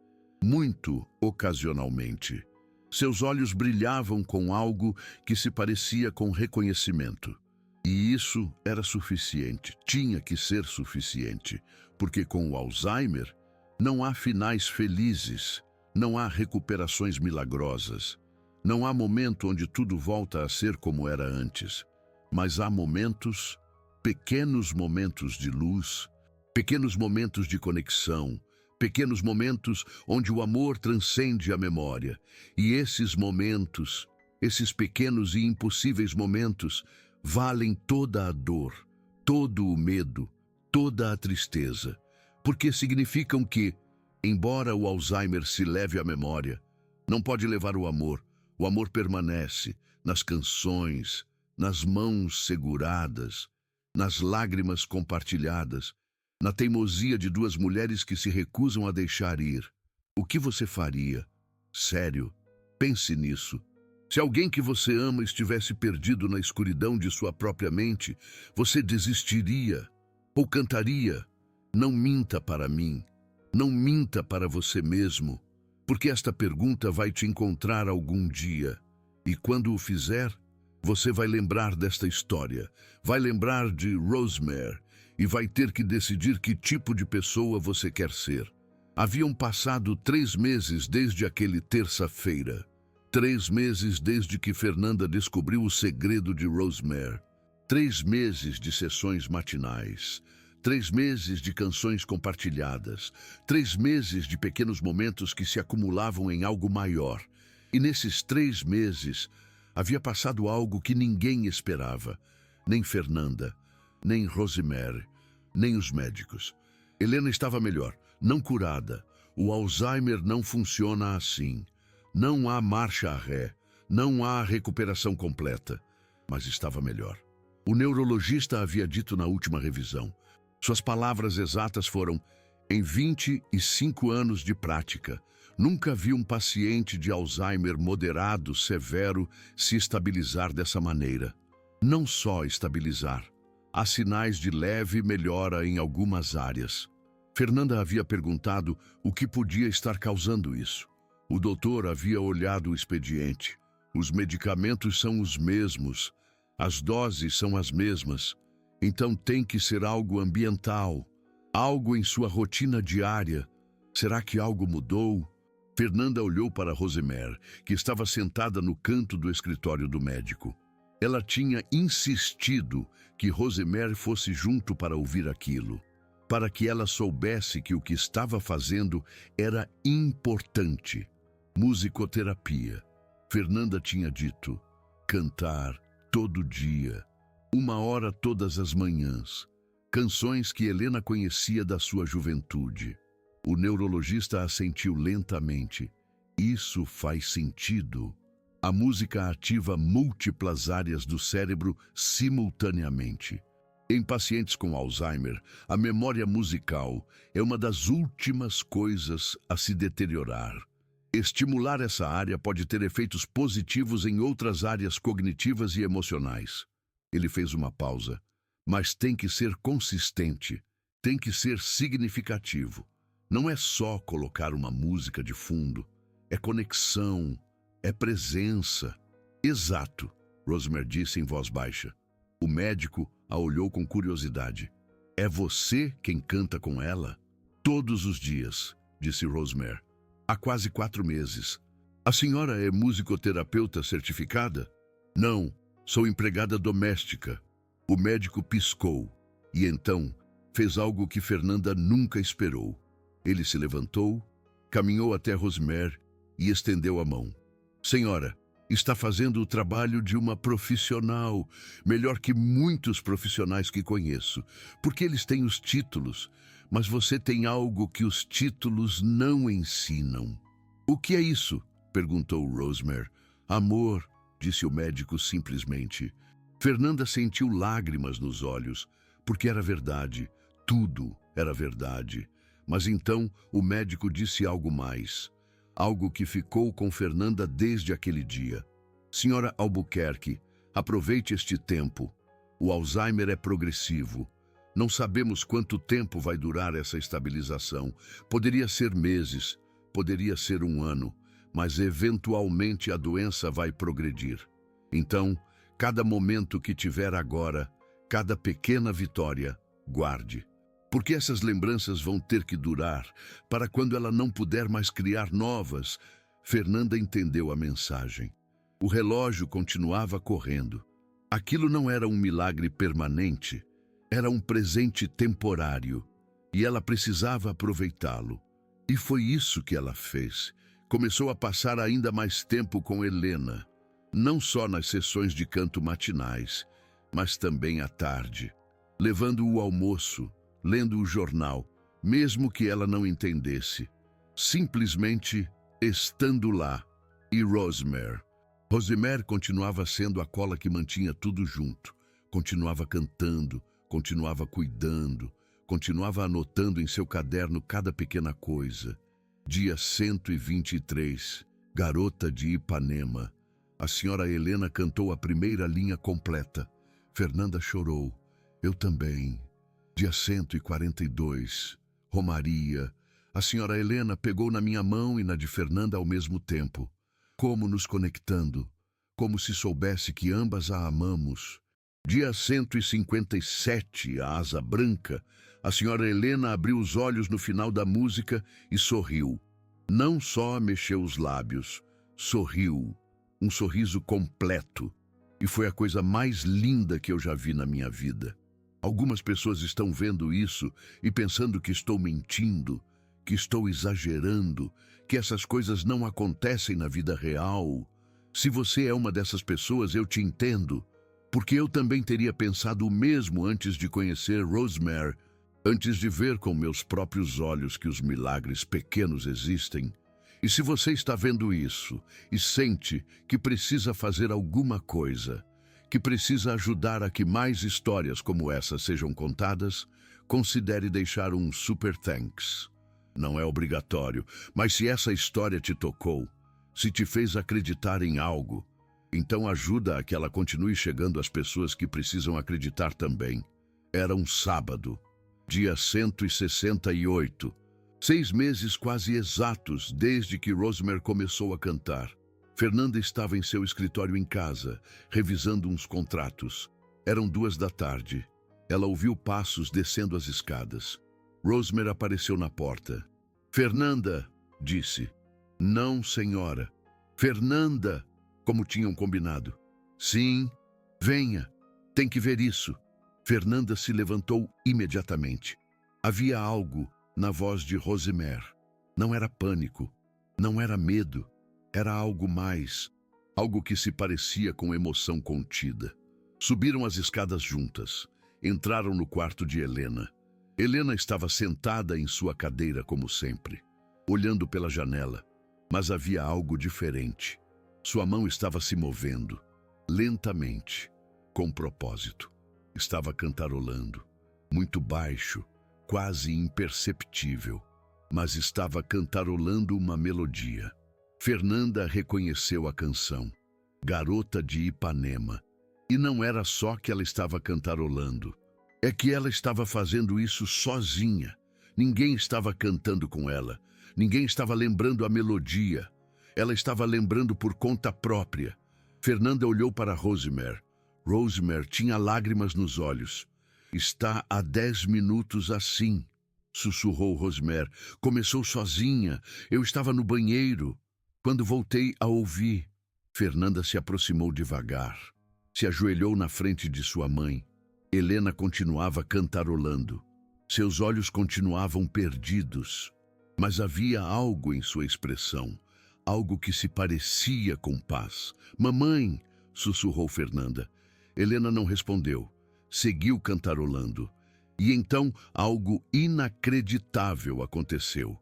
muito ocasionalmente, seus olhos brilhavam com algo que se parecia com reconhecimento. E isso era suficiente, tinha que ser suficiente, porque com o Alzheimer não há finais felizes, não há recuperações milagrosas, não há momento onde tudo volta a ser como era antes, mas há momentos, pequenos momentos de luz, pequenos momentos de conexão, pequenos momentos onde o amor transcende a memória. E esses momentos, esses pequenos e impossíveis momentos, valem toda a dor, todo o medo, toda a tristeza, porque significam que, embora o Alzheimer se leve à memória, não pode levar o amor. O amor permanece nas canções, nas mãos seguradas, nas lágrimas compartilhadas, na teimosia de 2 mulheres que se recusam a deixar ir. O que você faria? Sério, pense nisso. Se alguém que você ama estivesse perdido na escuridão de sua própria mente, você desistiria ou cantaria: não minta para mim, não minta para você mesmo, porque esta pergunta vai te encontrar algum dia. E quando o fizer, você vai lembrar desta história, vai lembrar de Rosemary, e vai ter que decidir que tipo de pessoa você quer ser. Haviam passado 3 meses desde aquele terça-feira. 3 meses desde que Fernanda descobriu o segredo de Rosemary. 3 meses de sessões matinais. 3 meses de canções compartilhadas. 3 meses de pequenos momentos que se acumulavam em algo maior. E nesses 3 meses, havia passado algo que ninguém esperava. Nem Fernanda, nem Rosemary, nem os médicos. Helena estava melhor, não curada. O Alzheimer não funciona assim. Não há marcha a ré, não há recuperação completa, mas estava melhor. O neurologista havia dito na última revisão. Suas palavras exatas foram: em 25 anos de prática, nunca vi um paciente de Alzheimer moderado, severo, se estabilizar dessa maneira. Não só estabilizar. Há sinais de leve melhora em algumas áreas. Fernanda havia perguntado o que podia estar causando isso. O doutor havia olhado o expediente. Os medicamentos são os mesmos, as doses são as mesmas. Então tem que ser algo ambiental, Algo em sua rotina diária. Será que algo mudou? Fernanda olhou para Rosemary, que estava sentada no canto do escritório do médico. Ela tinha insistido que Rosemary fosse junto para ouvir aquilo, para que ela soubesse que o que estava fazendo era importante. Musicoterapia. Fernanda tinha dito, cantar todo dia, 1 hora todas as manhãs, canções que Helena conhecia da sua juventude. O neurologista assentiu lentamente. Isso faz sentido. A música ativa múltiplas áreas do cérebro simultaneamente. Em pacientes com Alzheimer, a memória musical é uma das últimas coisas a se deteriorar. Estimular essa área pode ter efeitos positivos em outras áreas cognitivas e emocionais. Ele fez uma pausa. Mas tem que ser consistente, tem que ser significativo. Não é só colocar uma música de fundo, é conexão, é presença. Exato, Rosemary disse em voz baixa. O médico a olhou com curiosidade. É você quem canta com ela? Todos os dias, disse Rosemary. Há quase 4 meses. A senhora é musicoterapeuta certificada? Não, sou empregada doméstica. O médico piscou e então fez algo que Fernanda nunca esperou. Ele se levantou, caminhou até Rosemary e estendeu a mão. Senhora, está fazendo o trabalho de uma profissional, melhor que muitos profissionais que conheço, porque eles têm os títulos, mas você tem algo que os títulos não ensinam. O que é isso? Perguntou Rosemary. Amor, disse o médico simplesmente. Fernanda sentiu lágrimas nos olhos, porque era verdade, tudo era verdade. Mas então o médico disse algo mais, algo que ficou com Fernanda desde aquele dia. Senhora Albuquerque, aproveite este tempo. O Alzheimer é progressivo. Não sabemos quanto tempo vai durar essa estabilização. Poderia ser meses, poderia ser 1 ano, mas eventualmente a doença vai progredir. Então, cada momento que tiver agora, cada pequena vitória, guarde. Porque essas lembranças vão ter que durar para quando ela não puder mais criar novas. Fernanda entendeu a mensagem. O relógio continuava correndo. Aquilo não era um milagre permanente, era um presente temporário, e ela precisava aproveitá-lo. E foi isso que ela fez. Começou a passar ainda mais tempo com Helena, não só nas sessões de canto matinais, mas também à tarde, levando o almoço, lendo o jornal, mesmo que ela não entendesse, simplesmente estando lá. E Rosemary continuava sendo a cola que mantinha tudo junto, continuava cantando, continuava cuidando, continuava anotando em seu caderno cada pequena coisa. Dia 123, Garota de Ipanema. A senhora Helena cantou a primeira linha completa. Fernanda chorou. Eu também. Dia 142, Romaria. A senhora Helena pegou na minha mão e na de Fernanda ao mesmo tempo, como nos conectando, como se soubesse que ambas a amamos. Dia 157, a Asa Branca. A senhora Helena abriu os olhos no final da música e sorriu. Não só mexeu os lábios, sorriu. Um sorriso completo. E foi a coisa mais linda que eu já vi na minha vida. Algumas pessoas estão vendo isso e pensando que estou mentindo, que estou exagerando, que essas coisas não acontecem na vida real. Se você é uma dessas pessoas, eu te entendo, porque eu também teria pensado o mesmo antes de conhecer Rosemary, antes de ver com meus próprios olhos que os milagres pequenos existem. E se você está vendo isso e sente que precisa fazer alguma coisa, que precisa ajudar a que mais histórias como essa sejam contadas, considere deixar um super thanks. Não é obrigatório, mas se essa história te tocou, se te fez acreditar em algo, então ajuda a que ela continue chegando às pessoas que precisam acreditar também. Era um sábado, dia 168, 6 meses quase exatos desde que Rosemary começou a cantar. Fernanda estava em seu escritório em casa, revisando uns contratos. Eram 2 da tarde. Ela ouviu passos descendo as escadas. Rosemary apareceu na porta. Fernanda, disse. Não, senhora. Fernanda, como tinham combinado. Sim, venha. Tem que ver isso. Fernanda se levantou imediatamente. Havia algo na voz de Rosemary. Não era pânico, não era medo, era algo mais, algo que se parecia com emoção contida. Subiram as escadas juntas, entraram no quarto de Helena. Helena estava sentada em sua cadeira como sempre, olhando pela janela, mas havia algo diferente. Sua mão estava se movendo, lentamente, com propósito. Estava cantarolando, muito baixo, quase imperceptível, mas estava cantarolando uma melodia. Fernanda reconheceu a canção, Garota de Ipanema. E não era só que ela estava cantarolando, é que ela estava fazendo isso sozinha. Ninguém estava cantando com ela, ninguém estava lembrando a melodia. Ela estava lembrando por conta própria. Fernanda olhou para Rosemary. Rosemary tinha lágrimas nos olhos. Está há 10 minutos assim, sussurrou Rosemary. Começou sozinha. Eu estava no banheiro. Quando voltei a ouvir, Fernanda se aproximou devagar. Se ajoelhou na frente de sua mãe. Helena continuava cantarolando. Seus olhos continuavam perdidos, mas havia algo em sua expressão, algo que se parecia com paz. Mamãe, sussurrou Fernanda. Helena não respondeu. Seguiu cantarolando. E então algo inacreditável aconteceu.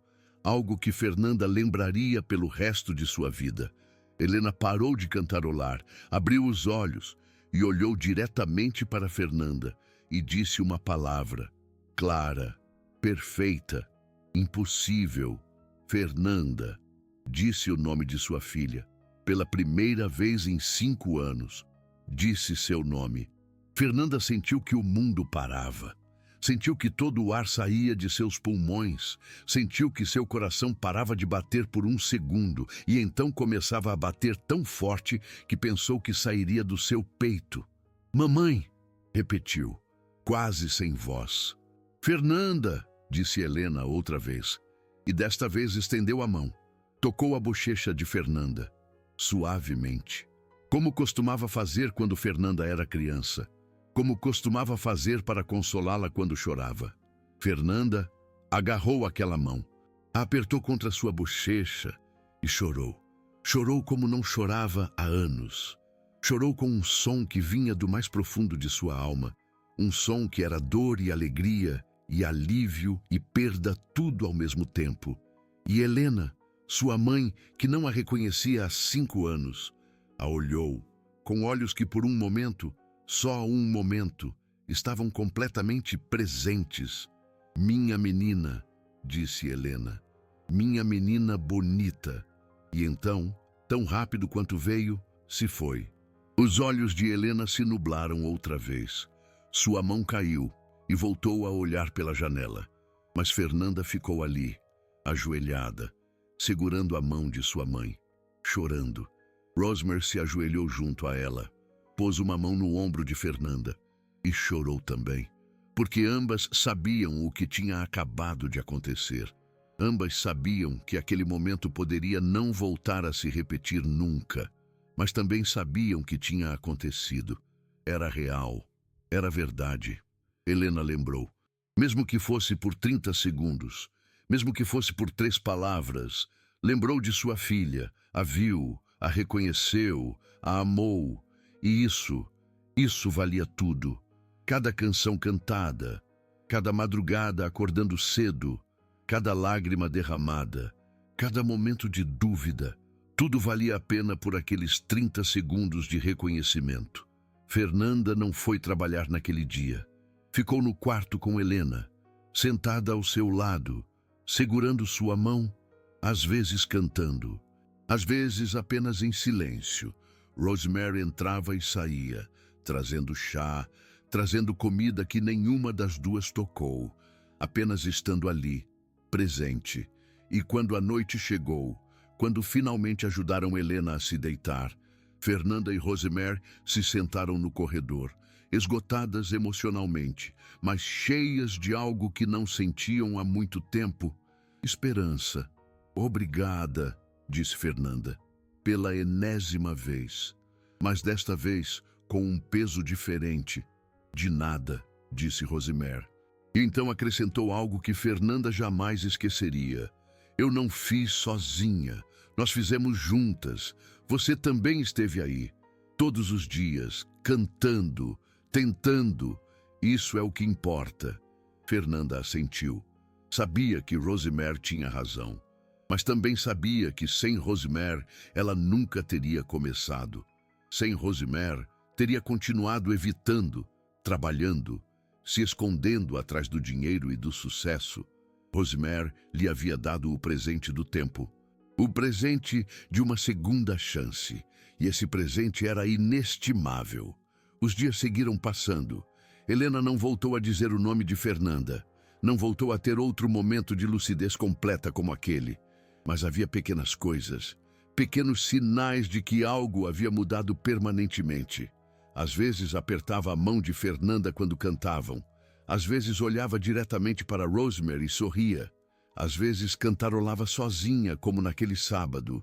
Algo que Fernanda lembraria pelo resto de sua vida. Helena parou de cantarolar, abriu os olhos e olhou diretamente para Fernanda e disse uma palavra, clara, perfeita, impossível. Fernanda, disse o nome de sua filha. Pela primeira vez em 5 anos, disse seu nome. Fernanda sentiu que o mundo parava. Sentiu que todo o ar saía de seus pulmões. Sentiu que seu coração parava de bater por 1 segundo e então começava a bater tão forte que pensou que sairia do seu peito. Mamãe, repetiu, quase sem voz. Fernanda, disse Helena outra vez, e desta vez estendeu a mão. Tocou a bochecha de Fernanda, suavemente, como costumava fazer quando Fernanda era criança. Como costumava fazer para consolá-la quando chorava. Fernanda agarrou aquela mão, a apertou contra sua bochecha e chorou. Chorou como não chorava há anos. Chorou com um som que vinha do mais profundo de sua alma, um som que era dor e alegria e alívio e perda tudo ao mesmo tempo. E Helena, sua mãe, que não a reconhecia há 5 anos, a olhou com olhos que por um momento, só um momento, estavam completamente presentes. Minha menina, disse Helena, minha menina bonita. E então, tão rápido quanto veio, se foi. Os olhos de Helena se nublaram outra vez. Sua mão caiu e voltou a olhar pela janela. Mas Fernanda ficou ali, ajoelhada, segurando a mão de sua mãe, chorando. Rosemary se ajoelhou junto a ela. Pôs uma mão no ombro de Fernanda e chorou também, porque ambas sabiam o que tinha acabado de acontecer. Ambas sabiam que aquele momento poderia não voltar a se repetir nunca, mas também sabiam que tinha acontecido. Era real, era verdade. Helena lembrou, mesmo que fosse por 30 segundos, mesmo que fosse por 3 palavras, lembrou de sua filha, a viu, a reconheceu, a amou. E isso valia tudo. Cada canção cantada, cada madrugada acordando cedo, cada lágrima derramada, cada momento de dúvida, tudo valia a pena por aqueles 30 segundos de reconhecimento. Fernanda não foi trabalhar naquele dia. Ficou no quarto com Helena, sentada ao seu lado, segurando sua mão, às vezes cantando, às vezes apenas em silêncio. Rosemary entrava e saía, trazendo chá, trazendo comida que nenhuma das duas tocou, apenas estando ali, presente. E quando a noite chegou, quando finalmente ajudaram Helena a se deitar, Fernanda e Rosemary se sentaram no corredor esgotadas emocionalmente, mas cheias de algo que não sentiam há muito tempo. Esperança. Obrigada, disse Fernanda, pela enésima vez. Mas desta vez com um peso diferente. De nada, disse Rosemary. E então acrescentou algo que Fernanda jamais esqueceria. Eu não fiz sozinha. Nós fizemos juntas. Você também esteve aí. Todos os dias, cantando, tentando. Isso é o que importa. Fernanda assentiu. Sabia que Rosemary tinha razão. Mas também sabia que sem Rosemary ela nunca teria começado. Sem Rosemary, teria continuado evitando, trabalhando, se escondendo atrás do dinheiro e do sucesso. Rosemary lhe havia dado o presente do tempo. O presente de uma segunda chance. E esse presente era inestimável. Os dias seguiram passando. Helena não voltou a dizer o nome de Fernanda. Não voltou a ter outro momento de lucidez completa como aquele. Mas havia pequenas coisas, pequenos sinais de que algo havia mudado permanentemente. Às vezes apertava a mão de Fernanda quando cantavam. Às vezes olhava diretamente para Rosemary e sorria. Às vezes cantarolava sozinha, como naquele sábado.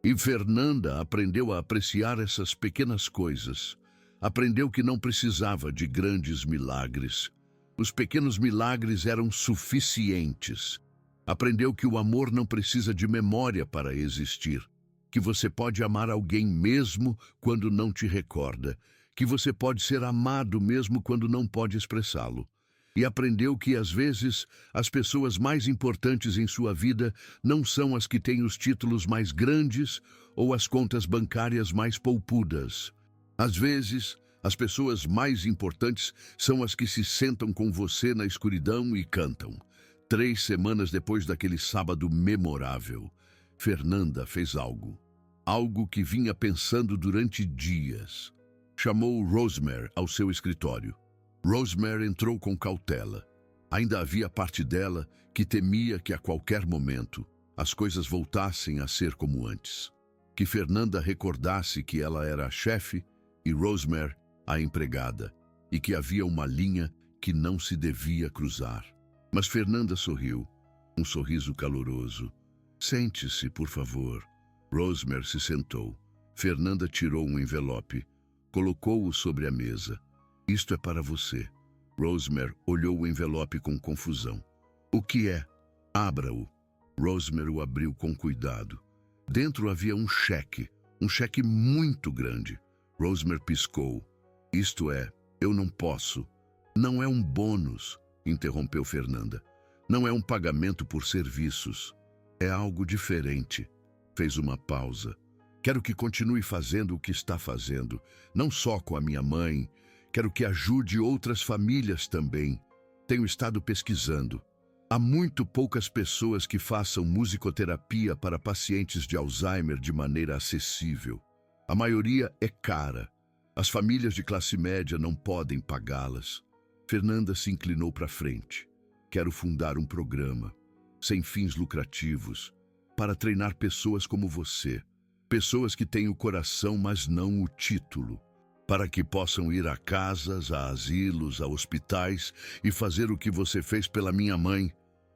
E Fernanda aprendeu a apreciar essas pequenas coisas. Aprendeu que não precisava de grandes milagres. Os pequenos milagres eram suficientes. Aprendeu que o amor não precisa de memória para existir. Que você pode amar alguém mesmo quando não te recorda. Que você pode ser amado mesmo quando não pode expressá-lo. E aprendeu que, às vezes, as pessoas mais importantes em sua vida não são as que têm os títulos mais grandes ou as contas bancárias mais poupudas. Às vezes, as pessoas mais importantes são as que se sentam com você na escuridão e cantam. 3 semanas depois daquele sábado memorável, Fernanda fez algo. Algo que vinha pensando durante dias. Chamou Rosemary ao seu escritório. Rosemary entrou com cautela. Ainda havia parte dela que temia que a qualquer momento as coisas voltassem a ser como antes. Que Fernanda recordasse que ela era a chefe e Rosemary a empregada, e que havia uma linha que não se devia cruzar. Mas Fernanda sorriu, um sorriso caloroso. Sente-se, por favor. Rosemary se sentou. Fernanda tirou um envelope, colocou-o sobre a mesa. Isto é para você. Rosemary olhou o envelope com confusão. O que é? Abra-o. Rosemary o abriu com cuidado. Dentro havia um cheque muito grande. Rosemary piscou. Isto é, eu não posso. Não é um bônus, interrompeu Fernanda. Não é um pagamento por serviços. É algo diferente. Fez uma pausa. Quero que continue fazendo o que está fazendo, não só com a minha mãe. Quero que ajude outras famílias também. Tenho estado pesquisando. Há muito poucas pessoas que façam musicoterapia para pacientes de Alzheimer de maneira acessível. A maioria é cara. As famílias de classe média não podem pagá-las. Fernanda se inclinou para frente. Quero fundar um programa, sem fins lucrativos, para treinar pessoas como você. Pessoas que têm o coração, mas não o título. Para que possam ir a casas, a asilos, a hospitais e fazer o que você fez pela minha mãe.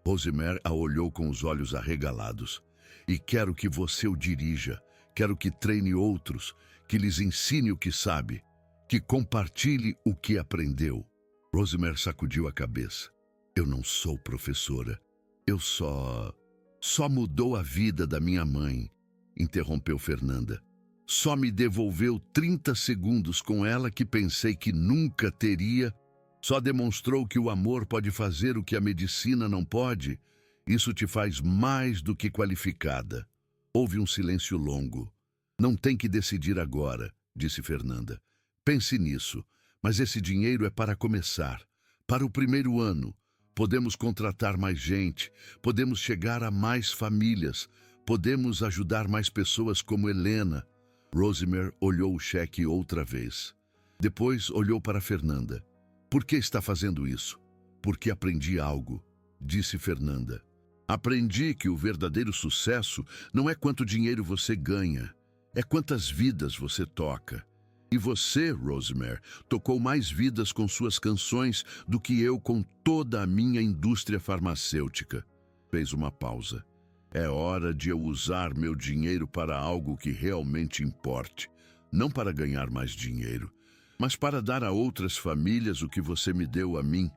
Rosemary a olhou com os olhos arregalados. E quero que você o dirija. Quero que treine outros, que lhes ensine o que sabe, que compartilhe o que aprendeu. Rosemary sacudiu a cabeça. Eu não sou professora. Eu só mudou a vida da minha mãe, interrompeu Fernanda. Só me devolveu 30 segundos com ela que pensei que nunca teria. Só demonstrou que o amor pode fazer o que a medicina não pode. Isso te faz mais do que qualificada. Houve um silêncio longo. Não tem que decidir agora, disse Fernanda. Pense nisso, mas esse dinheiro é para começar. Para o primeiro ano, podemos contratar mais gente, podemos chegar a mais famílias, podemos ajudar mais pessoas como Helena. Rosemary olhou o cheque outra vez. Depois olhou para Fernanda. Por que está fazendo isso? Porque aprendi algo, disse Fernanda. Aprendi que o verdadeiro sucesso não é quanto dinheiro você ganha, é quantas vidas você toca. E você, Rosemary, tocou mais vidas com suas canções do que eu com toda a minha indústria farmacêutica. Fez uma pausa. É hora de eu usar meu dinheiro para algo que realmente importe. Não para ganhar mais dinheiro, mas para dar a outras famílias o que você me deu a mim: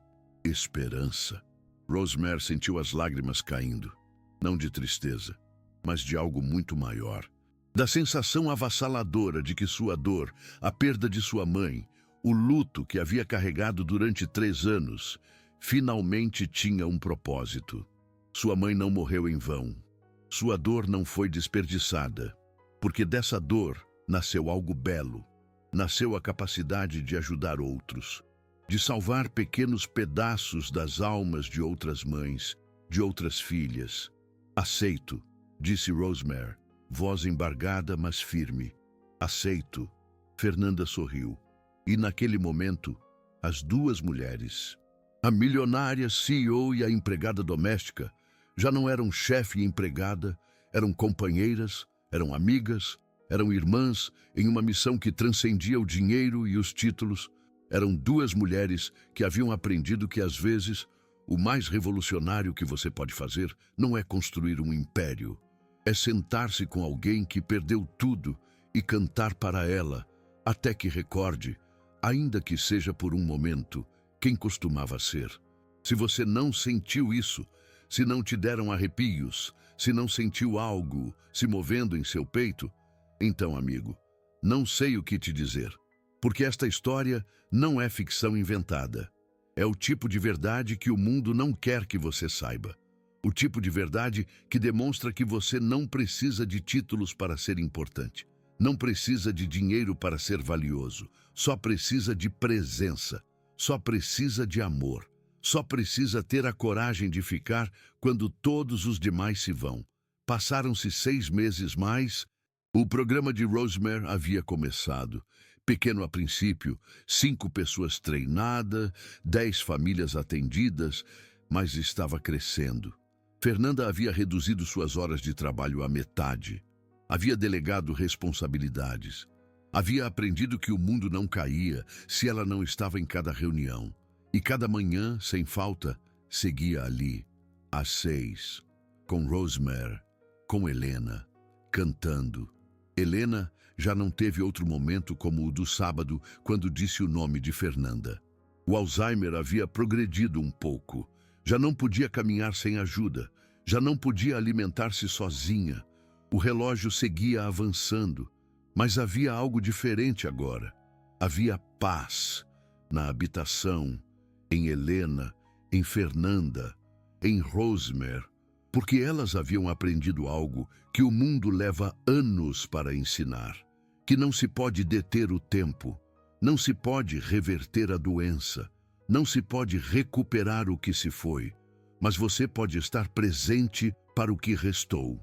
esperança. Rosemary sentiu as lágrimas caindo, não de tristeza, mas de algo muito maior. Da sensação avassaladora de que sua dor, a perda de sua mãe, o luto que havia carregado durante 3 anos, finalmente tinha um propósito. Sua mãe não morreu em vão. Sua dor não foi desperdiçada, porque dessa dor nasceu algo belo. Nasceu a capacidade de ajudar outros, de salvar pequenos pedaços das almas de outras mães, de outras filhas. Aceito, disse Rosemary, voz embargada, mas firme. Aceito. Fernanda sorriu. E naquele momento, as 2 mulheres, a milionária CEO e a empregada doméstica, já não eram chefe e empregada, eram companheiras, eram amigas, eram irmãs em uma missão que transcendia o dinheiro e os títulos. Eram 2 mulheres que haviam aprendido que, às vezes, o mais revolucionário que você pode fazer não é construir um império. É sentar-se com alguém que perdeu tudo e cantar para ela, até que recorde, ainda que seja por um momento, quem costumava ser. Se você não sentiu isso, se não te deram arrepios, se não sentiu algo se movendo em seu peito, então, amigo, não sei o que te dizer, porque esta história não é ficção inventada. É o tipo de verdade que o mundo não quer que você saiba. O tipo de verdade que demonstra que você não precisa de títulos para ser importante. Não precisa de dinheiro para ser valioso. Só precisa de presença. Só precisa de amor. Só precisa ter a coragem de ficar quando todos os demais se vão. Passaram-se 6 meses mais. O programa de Rosemary havia começado. Pequeno a princípio, 5 pessoas treinadas, 10 famílias atendidas, mas estava crescendo. Fernanda havia reduzido suas horas de trabalho à metade. Havia delegado responsabilidades. Havia aprendido que o mundo não caía se ela não estava em cada reunião. E cada manhã, sem falta, seguia ali, às 6, com Rosemary, com Helena, cantando. Helena já não teve outro momento como o do sábado, quando disse o nome de Fernanda. O Alzheimer havia progredido um pouco. Já não podia caminhar sem ajuda. Já não podia alimentar-se sozinha. O relógio seguia avançando. Mas havia algo diferente agora. Havia paz na habitação, em Helena, em Fernanda, em Rosemary, porque elas haviam aprendido algo que o mundo leva anos para ensinar, que não se pode deter o tempo, não se pode reverter a doença, não se pode recuperar o que se foi, mas você pode estar presente para o que restou.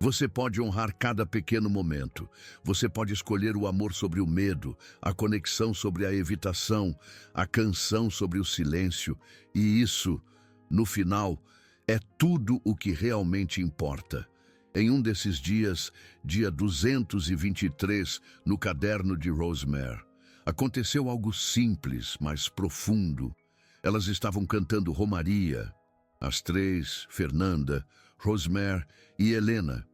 Você pode honrar cada pequeno momento. Você pode escolher o amor sobre o medo, a conexão sobre a evitação, a canção sobre o silêncio. E isso, no final, é tudo o que realmente importa. Em um desses dias, dia 223, no caderno de Rosemary, aconteceu algo simples, mas profundo. Elas estavam cantando Romaria, as 3, Fernanda, Rosemary e Helena.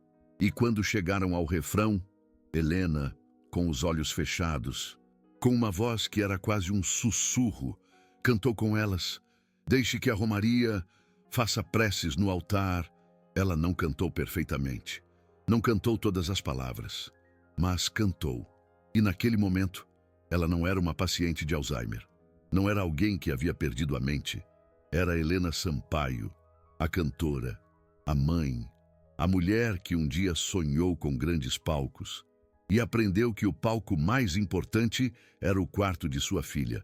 E quando chegaram ao refrão, Helena, com os olhos fechados, com uma voz que era quase um sussurro, cantou com elas: "Deixe que a Romaria faça preces no altar." Ela não cantou perfeitamente, não cantou todas as palavras, mas cantou. E naquele momento, ela não era uma paciente de Alzheimer, não era alguém que havia perdido a mente. Era Helena Sampaio, a cantora, a mãe, a mulher que um dia sonhou com grandes palcos e aprendeu que o palco mais importante era o quarto de sua filha.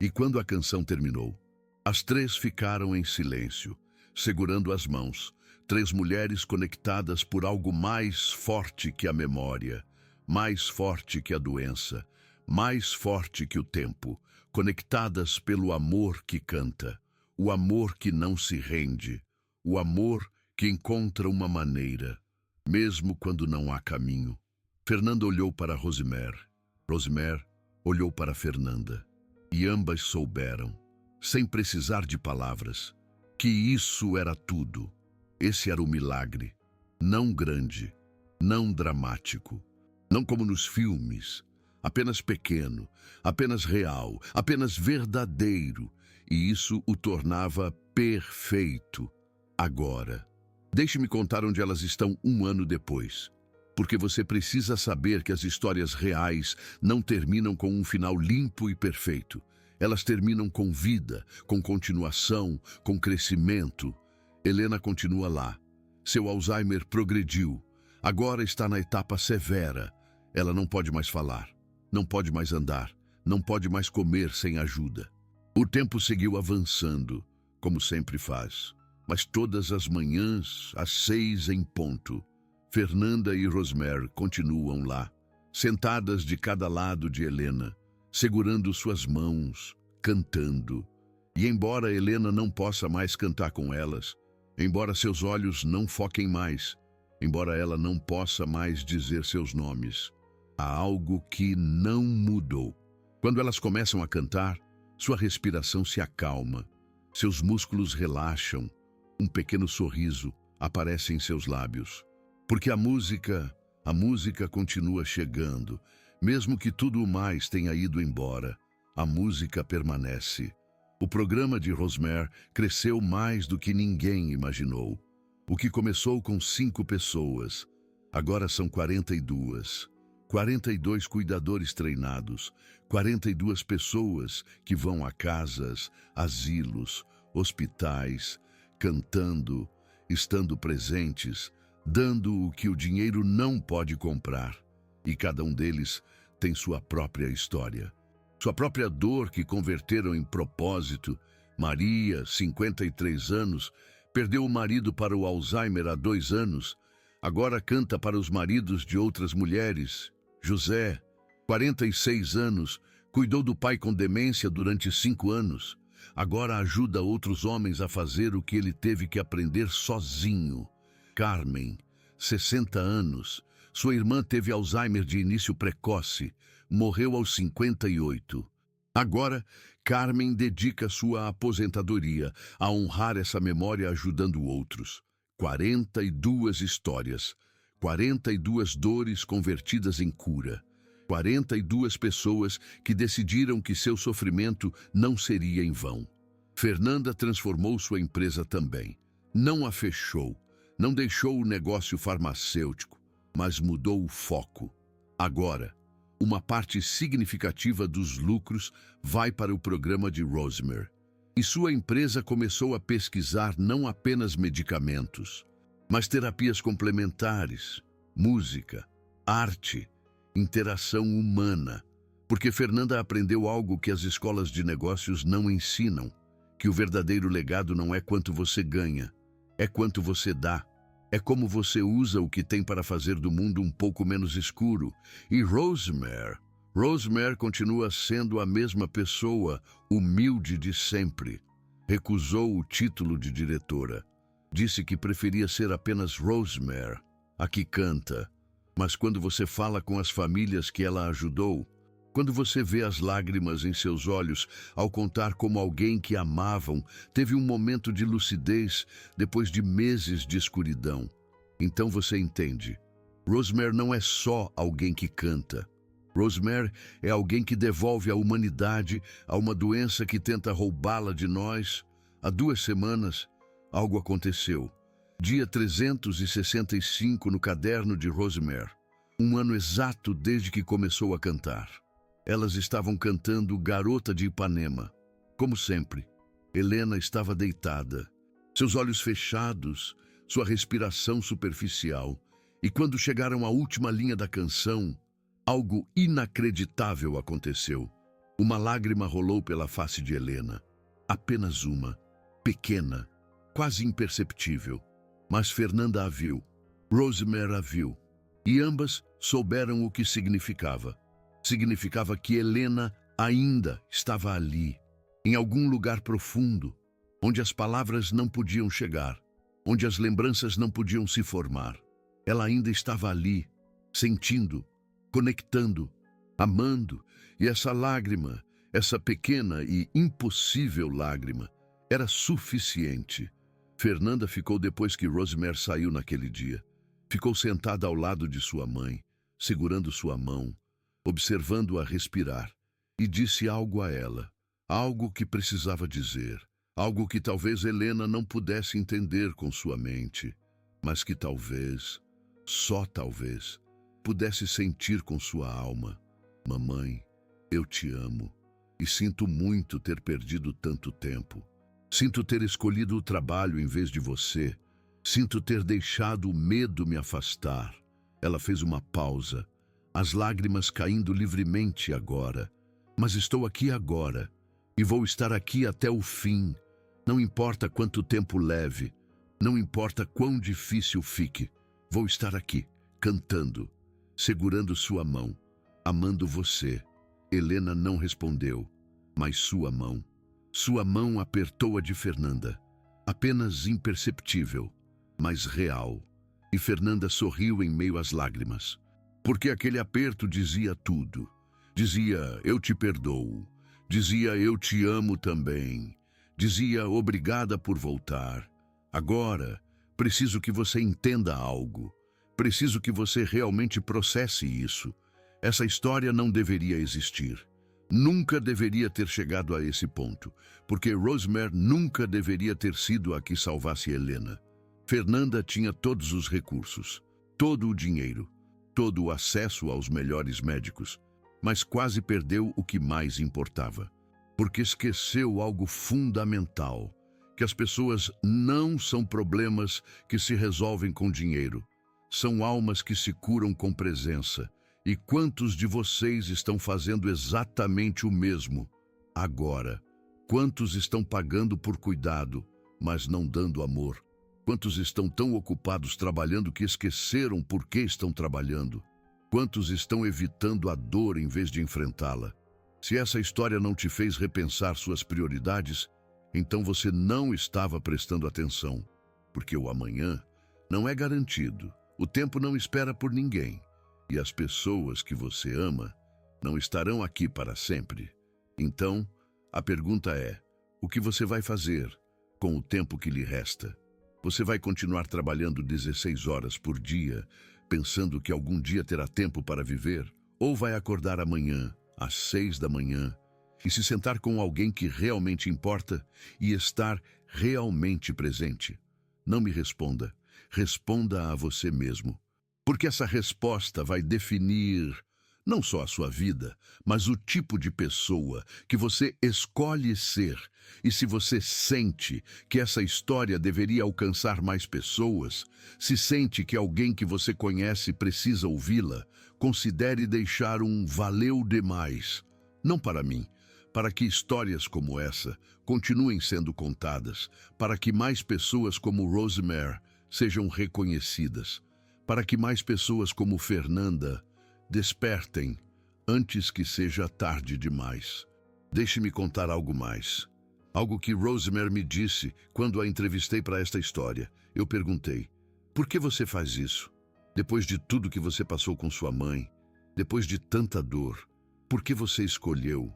E quando a canção terminou, as 3 ficaram em silêncio, segurando as mãos, 3 mulheres conectadas por algo mais forte que a memória, mais forte que a doença, mais forte que o tempo, conectadas pelo amor que canta, o amor que não se rende, o amor que encontra uma maneira, mesmo quando não há caminho. Fernanda olhou para Rosemary. Rosemary, olhou para Fernanda e ambas souberam, sem precisar de palavras, que isso era tudo. Esse era o milagre, não grande, não dramático, não como nos filmes, apenas pequeno, apenas real, apenas verdadeiro, e isso o tornava perfeito. Agora, deixe-me contar onde elas estão um ano depois, porque você precisa saber que as histórias reais não terminam com um final limpo e perfeito. Elas terminam com vida, com continuação, com crescimento. Helena continua lá. Seu Alzheimer progrediu. Agora está na etapa severa. Ela não pode mais falar, não pode mais andar, não pode mais comer sem ajuda. O tempo seguiu avançando, como sempre faz. Mas todas as manhãs, às 6 em ponto, Fernanda e Rosemary continuam lá, sentadas de cada lado de Helena, segurando suas mãos, cantando. E embora Helena não possa mais cantar com elas, embora seus olhos não foquem mais, embora ela não possa mais dizer seus nomes, há algo que não mudou. Quando elas começam a cantar, sua respiração se acalma, seus músculos relaxam, um pequeno sorriso aparece em seus lábios. Porque a música continua chegando, mesmo que tudo o mais tenha ido embora, a música permanece. O programa de Rosemary cresceu mais do que ninguém imaginou. O que começou com 5 pessoas, agora são 42. 42 cuidadores treinados, 42 pessoas que vão a casas, asilos, hospitais, cantando, estando presentes, dando o que o dinheiro não pode comprar. E cada um deles tem sua própria história. Sua própria dor que converteram em propósito. Maria, 53 anos, perdeu o marido para o Alzheimer há 2 anos. Agora canta para os maridos de outras mulheres. José, 46 anos, cuidou do pai com demência durante 5 anos. Agora ajuda outros homens a fazer o que ele teve que aprender sozinho. Carmen, 60 anos. Sua irmã teve Alzheimer de início precoce. Morreu aos 58. Agora, Carmen dedica sua aposentadoria a honrar essa memória ajudando outros. 42 histórias. 42 dores convertidas em cura. 42 pessoas que decidiram que seu sofrimento não seria em vão. Fernanda transformou sua empresa também. Não a fechou, não deixou o negócio farmacêutico, mas mudou o foco. Agora, uma parte significativa dos lucros vai para o programa de Rosemary. E sua empresa começou a pesquisar não apenas medicamentos, mas terapias complementares, música, arte, interação humana, porque Fernanda aprendeu algo que as escolas de negócios não ensinam, que o verdadeiro legado não é quanto você ganha, é quanto você dá, é como você usa o que tem para fazer do mundo um pouco menos escuro. E Rosemary continua sendo a mesma pessoa, humilde de sempre. Recusou o título de diretora. Disse que preferia ser apenas Rosemary, a que canta. Mas quando você fala com as famílias que ela ajudou, quando você vê as lágrimas em seus olhos ao contar como alguém que amavam teve um momento de lucidez depois de meses de escuridão, então você entende. Rosemary não é só alguém que canta. Rosemary é alguém que devolve a humanidade a uma doença que tenta roubá-la de nós. Há 2 semanas, algo aconteceu. Dia 365 no caderno de Rosemary. Um ano exato desde que começou a cantar. Elas estavam cantando Garota de Ipanema. Como sempre, Helena estava deitada, seus olhos fechados, sua respiração superficial. E quando chegaram à última linha da canção, algo inacreditável aconteceu. Uma lágrima rolou pela face de Helena. Apenas uma, pequena, quase imperceptível. Mas Fernanda a viu, Rosemary a viu, e ambas souberam o que significava. Significava que Helena ainda estava ali, em algum lugar profundo, onde as palavras não podiam chegar, onde as lembranças não podiam se formar. Ela ainda estava ali, sentindo, conectando, amando, e essa lágrima, essa pequena e impossível lágrima, era suficiente. Fernanda ficou depois que Rosemary saiu naquele dia. Ficou sentada ao lado de sua mãe, segurando sua mão, observando-a respirar, e disse algo a ela, algo que precisava dizer, algo que talvez Helena não pudesse entender com sua mente, mas que talvez, só talvez, pudesse sentir com sua alma. Mamãe, eu te amo, e sinto muito ter perdido tanto tempo. Sinto ter escolhido o trabalho em vez de você. Sinto ter deixado o medo me afastar. Ela fez uma pausa, as lágrimas caindo livremente agora. Mas estou aqui agora, e vou estar aqui até o fim. Não importa quanto tempo leve, não importa quão difícil fique. Vou estar aqui, cantando, segurando sua mão, amando você. Helena não respondeu, mas sua mão apertou a de Fernanda, apenas imperceptível, mas real. E Fernanda sorriu em meio às lágrimas, porque aquele aperto dizia tudo. Dizia, eu te perdoo. Dizia, eu te amo também. Dizia, obrigada por voltar. Agora, preciso que você entenda algo. Preciso que você realmente processe isso. Essa história não deveria existir. Nunca deveria ter chegado a esse ponto, porque Rosemary nunca deveria ter sido a que salvasse Helena. Fernanda tinha todos os recursos, todo o dinheiro, todo o acesso aos melhores médicos, mas quase perdeu o que mais importava, porque esqueceu algo fundamental, que as pessoas não são problemas que se resolvem com dinheiro, são almas que se curam com presença. E quantos de vocês estão fazendo exatamente o mesmo agora? Quantos estão pagando por cuidado, mas não dando amor? Quantos estão tão ocupados trabalhando que esqueceram por que estão trabalhando? Quantos estão evitando a dor em vez de enfrentá-la? Se essa história não te fez repensar suas prioridades, então você não estava prestando atenção, porque o amanhã não é garantido. O tempo não espera por ninguém. E as pessoas que você ama não estarão aqui para sempre. Então, a pergunta é, o que você vai fazer com o tempo que lhe resta? Você vai continuar trabalhando 16 horas por dia, pensando que algum dia terá tempo para viver? Ou vai acordar amanhã, às 6 da manhã, e se sentar com alguém que realmente importa e estar realmente presente? Não me responda. Responda a você mesmo. Porque essa resposta vai definir não só a sua vida, mas o tipo de pessoa que você escolhe ser. E se você sente que essa história deveria alcançar mais pessoas, se sente que alguém que você conhece precisa ouvi-la, considere deixar um valeu demais. Não para mim, para que histórias como essa continuem sendo contadas, para que mais pessoas como Rosemary sejam reconhecidas, para que mais pessoas como Fernanda despertem antes que seja tarde demais. Deixe-me contar algo mais. Algo que Rosemary me disse quando a entrevistei para esta história. Eu perguntei, por que você faz isso? Depois de tudo que você passou com sua mãe, depois de tanta dor, por que você escolheu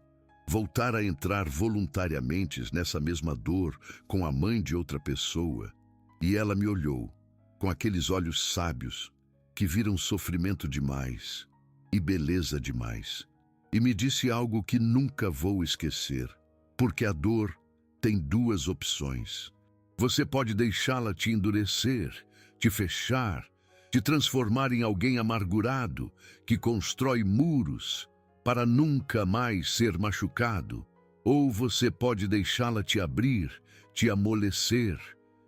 voltar a entrar voluntariamente nessa mesma dor com a mãe de outra pessoa? E ela me olhou com aqueles olhos sábios que viram sofrimento demais e beleza demais, e me disse algo que nunca vou esquecer, porque a dor tem duas opções. Você pode deixá-la te endurecer, te fechar, te transformar em alguém amargurado, que constrói muros para nunca mais ser machucado, ou você pode deixá-la te abrir, te amolecer,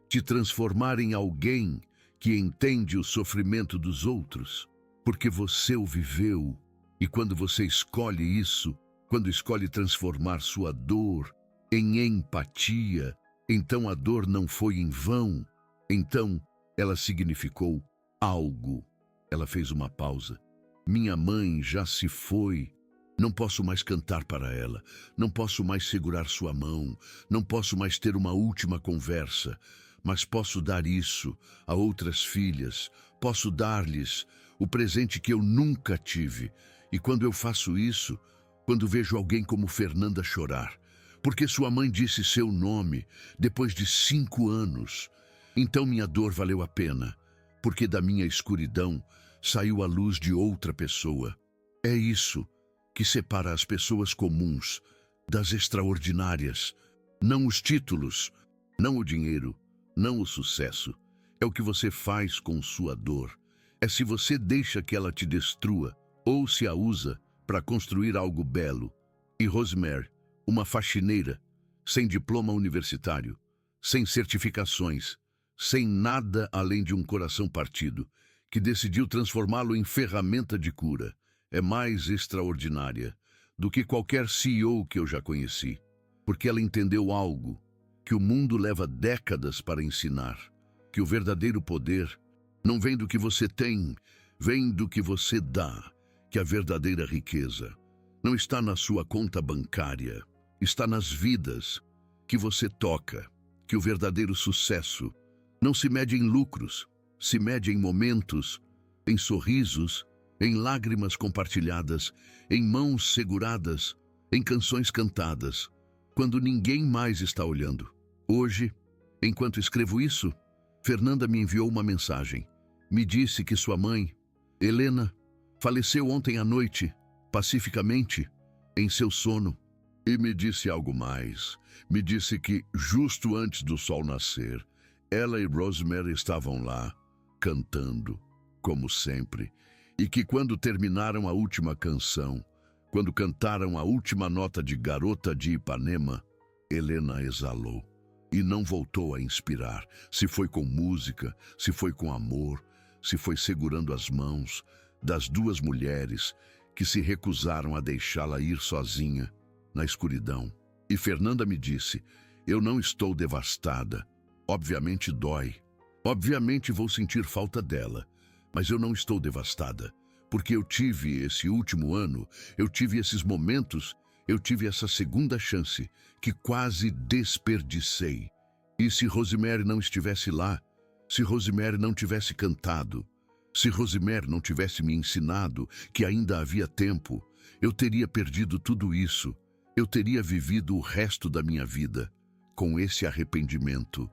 te transformar em alguém que entende o sofrimento dos outros, porque você o viveu. E quando você escolhe isso, quando escolhe transformar sua dor em empatia, então a dor não foi em vão, então ela significou algo. Ela fez uma pausa. Minha mãe já se foi. Não posso mais cantar para ela, não posso mais segurar sua mão, não posso mais ter uma última conversa, mas posso dar isso a outras filhas, posso dar-lhes o presente que eu nunca tive E quando eu faço isso, quando vejo alguém como Fernanda chorar, porque sua mãe disse seu nome depois de 5 anos, então minha dor valeu a pena, porque da minha escuridão saiu a luz de outra pessoa. É isso que separa as pessoas comuns das extraordinárias. Não os títulos, não o dinheiro, não o sucesso. É o que você faz com sua dor. É se você deixa que ela te destrua ou se a usa para construir algo belo. E Rosemary, uma faxineira, sem diploma universitário, sem certificações, sem nada além de um coração partido, que decidiu transformá-lo em ferramenta de cura, é mais extraordinária do que qualquer CEO que eu já conheci, porque ela entendeu algo que o mundo leva décadas para ensinar, que o verdadeiro poder não vem do que você tem, vem do que você dá, que a verdadeira riqueza não está na sua conta bancária, está nas vidas que você toca, que o verdadeiro sucesso não se mede em lucros, se mede em momentos, em sorrisos, em lágrimas compartilhadas, em mãos seguradas, em canções cantadas, quando ninguém mais está olhando. Hoje, enquanto escrevo isso, Fernanda me enviou uma mensagem. Me disse que sua mãe, Helena, faleceu ontem à noite, pacificamente, em seu sono. E me disse algo mais. Me disse que, justo antes do sol nascer, ela e Rosemary estavam lá, cantando, como sempre, e que quando terminaram a última canção, quando cantaram a última nota de Garota de Ipanema, Helena exalou e não voltou a inspirar, se foi com música, se foi com amor, se foi segurando as mãos das 2 mulheres que se recusaram a deixá-la ir sozinha na escuridão. E Fernanda me disse, eu não estou devastada, obviamente dói, obviamente vou sentir falta dela, mas eu não estou devastada, porque eu tive esse último ano, eu tive esses momentos, eu tive essa segunda chance que quase desperdicei. E se Rosemary não estivesse lá, se Rosemary não tivesse cantado, se Rosemary não tivesse me ensinado que ainda havia tempo, eu teria perdido tudo isso, eu teria vivido o resto da minha vida com esse arrependimento.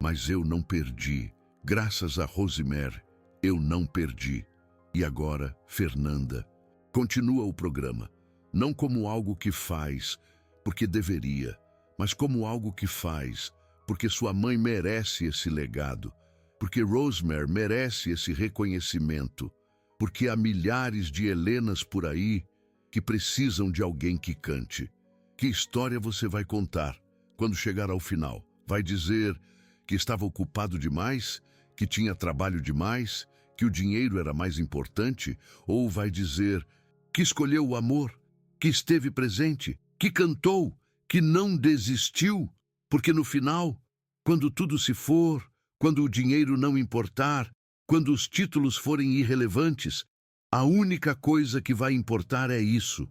Mas eu não perdi, graças a Rosemary, eu não perdi. E agora, Fernanda, continua o programa, não como algo que faz, porque deveria, mas como algo que faz, porque sua mãe merece esse legado, porque Rosemary merece esse reconhecimento, porque há milhares de Helenas por aí que precisam de alguém que cante. Que história você vai contar quando chegar ao final? Vai dizer que estava ocupado demais, que tinha trabalho demais, que o dinheiro era mais importante? Ou vai dizer que escolheu o amor, que esteve presente, que cantou, que não desistiu? Porque no final, quando tudo se for, quando o dinheiro não importar, quando os títulos forem irrelevantes, a única coisa que vai importar é isso.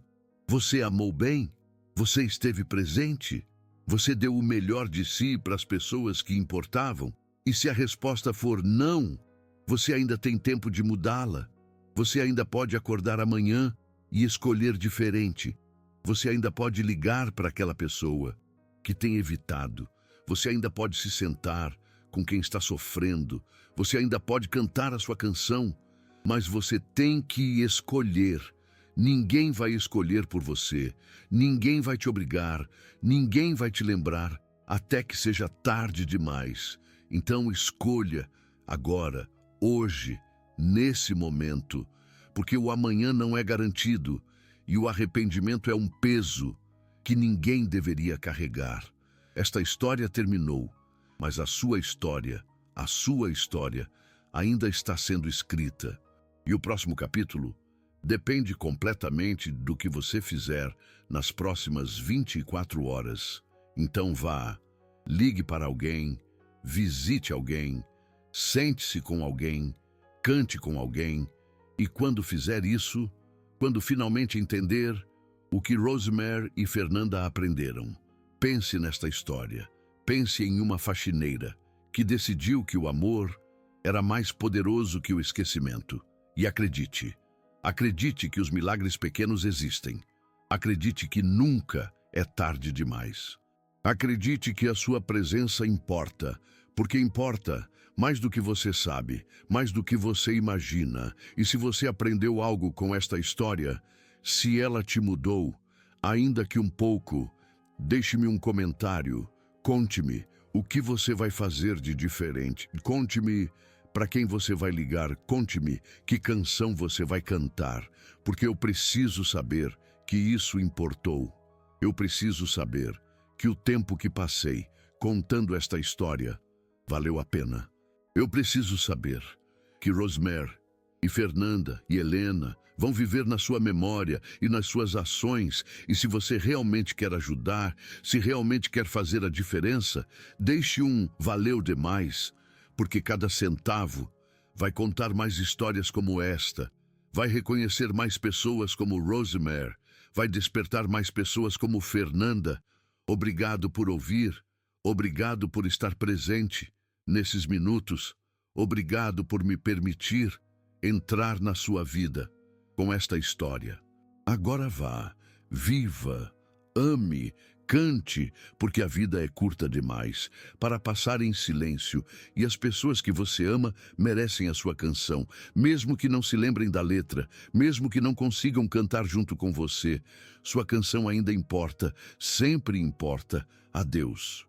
Você amou bem? Você esteve presente? Você deu o melhor de si para as pessoas que importavam? E se a resposta for não, você ainda tem tempo de mudá-la. Você ainda pode acordar amanhã e escolher diferente. Você ainda pode ligar para aquela pessoa que tem evitado. Você ainda pode se sentar com quem está sofrendo. Você ainda pode cantar a sua canção, mas você tem que escolher. Ninguém vai escolher por você. Ninguém vai te obrigar. Ninguém vai te lembrar até que seja tarde demais. Então escolha agora, hoje, nesse momento, porque o amanhã não é garantido e o arrependimento é um peso que ninguém deveria carregar. Esta história terminou, mas a sua história ainda está sendo escrita. E o próximo capítulo depende completamente do que você fizer nas próximas 24 horas. Então vá, ligue para alguém, visite alguém, sente-se com alguém, cante com alguém, e quando fizer isso, quando finalmente entender o que Rosemary e Fernanda aprenderam, pense nesta história. Pense em uma faxineira que decidiu que o amor era mais poderoso que o esquecimento. E acredite, Acredite que os milagres pequenos existem. Acredite que nunca é tarde demais. Acredite que a sua presença importa, porque importa mais do que você sabe, mais do que você imagina. E se você aprendeu algo com esta história, se ela te mudou, ainda que um pouco, deixe-me um comentário. Conte-me o que você vai fazer de diferente. Conte-me para quem você vai ligar. Conte-me que canção você vai cantar, porque eu preciso saber que isso importou. Eu preciso saber que o tempo que passei contando esta história valeu a pena. Eu preciso saber que Rosemary e Fernanda e Helena vão viver na sua memória e nas suas ações. E se você realmente quer ajudar, se realmente quer fazer a diferença, deixe um valeu demais, porque cada centavo vai contar mais histórias como esta, vai reconhecer mais pessoas como Rosemary, vai despertar mais pessoas como Fernanda. Obrigado por ouvir, obrigado por estar presente nesses minutos, obrigado por me permitir entrar na sua vida com esta história. Agora vá, viva, ame, cante, porque a vida é curta demais para passar em silêncio e as pessoas que você ama merecem a sua canção, mesmo que não se lembrem da letra, mesmo que não consigam cantar junto com você. Sua canção ainda importa, sempre importa. Adeus.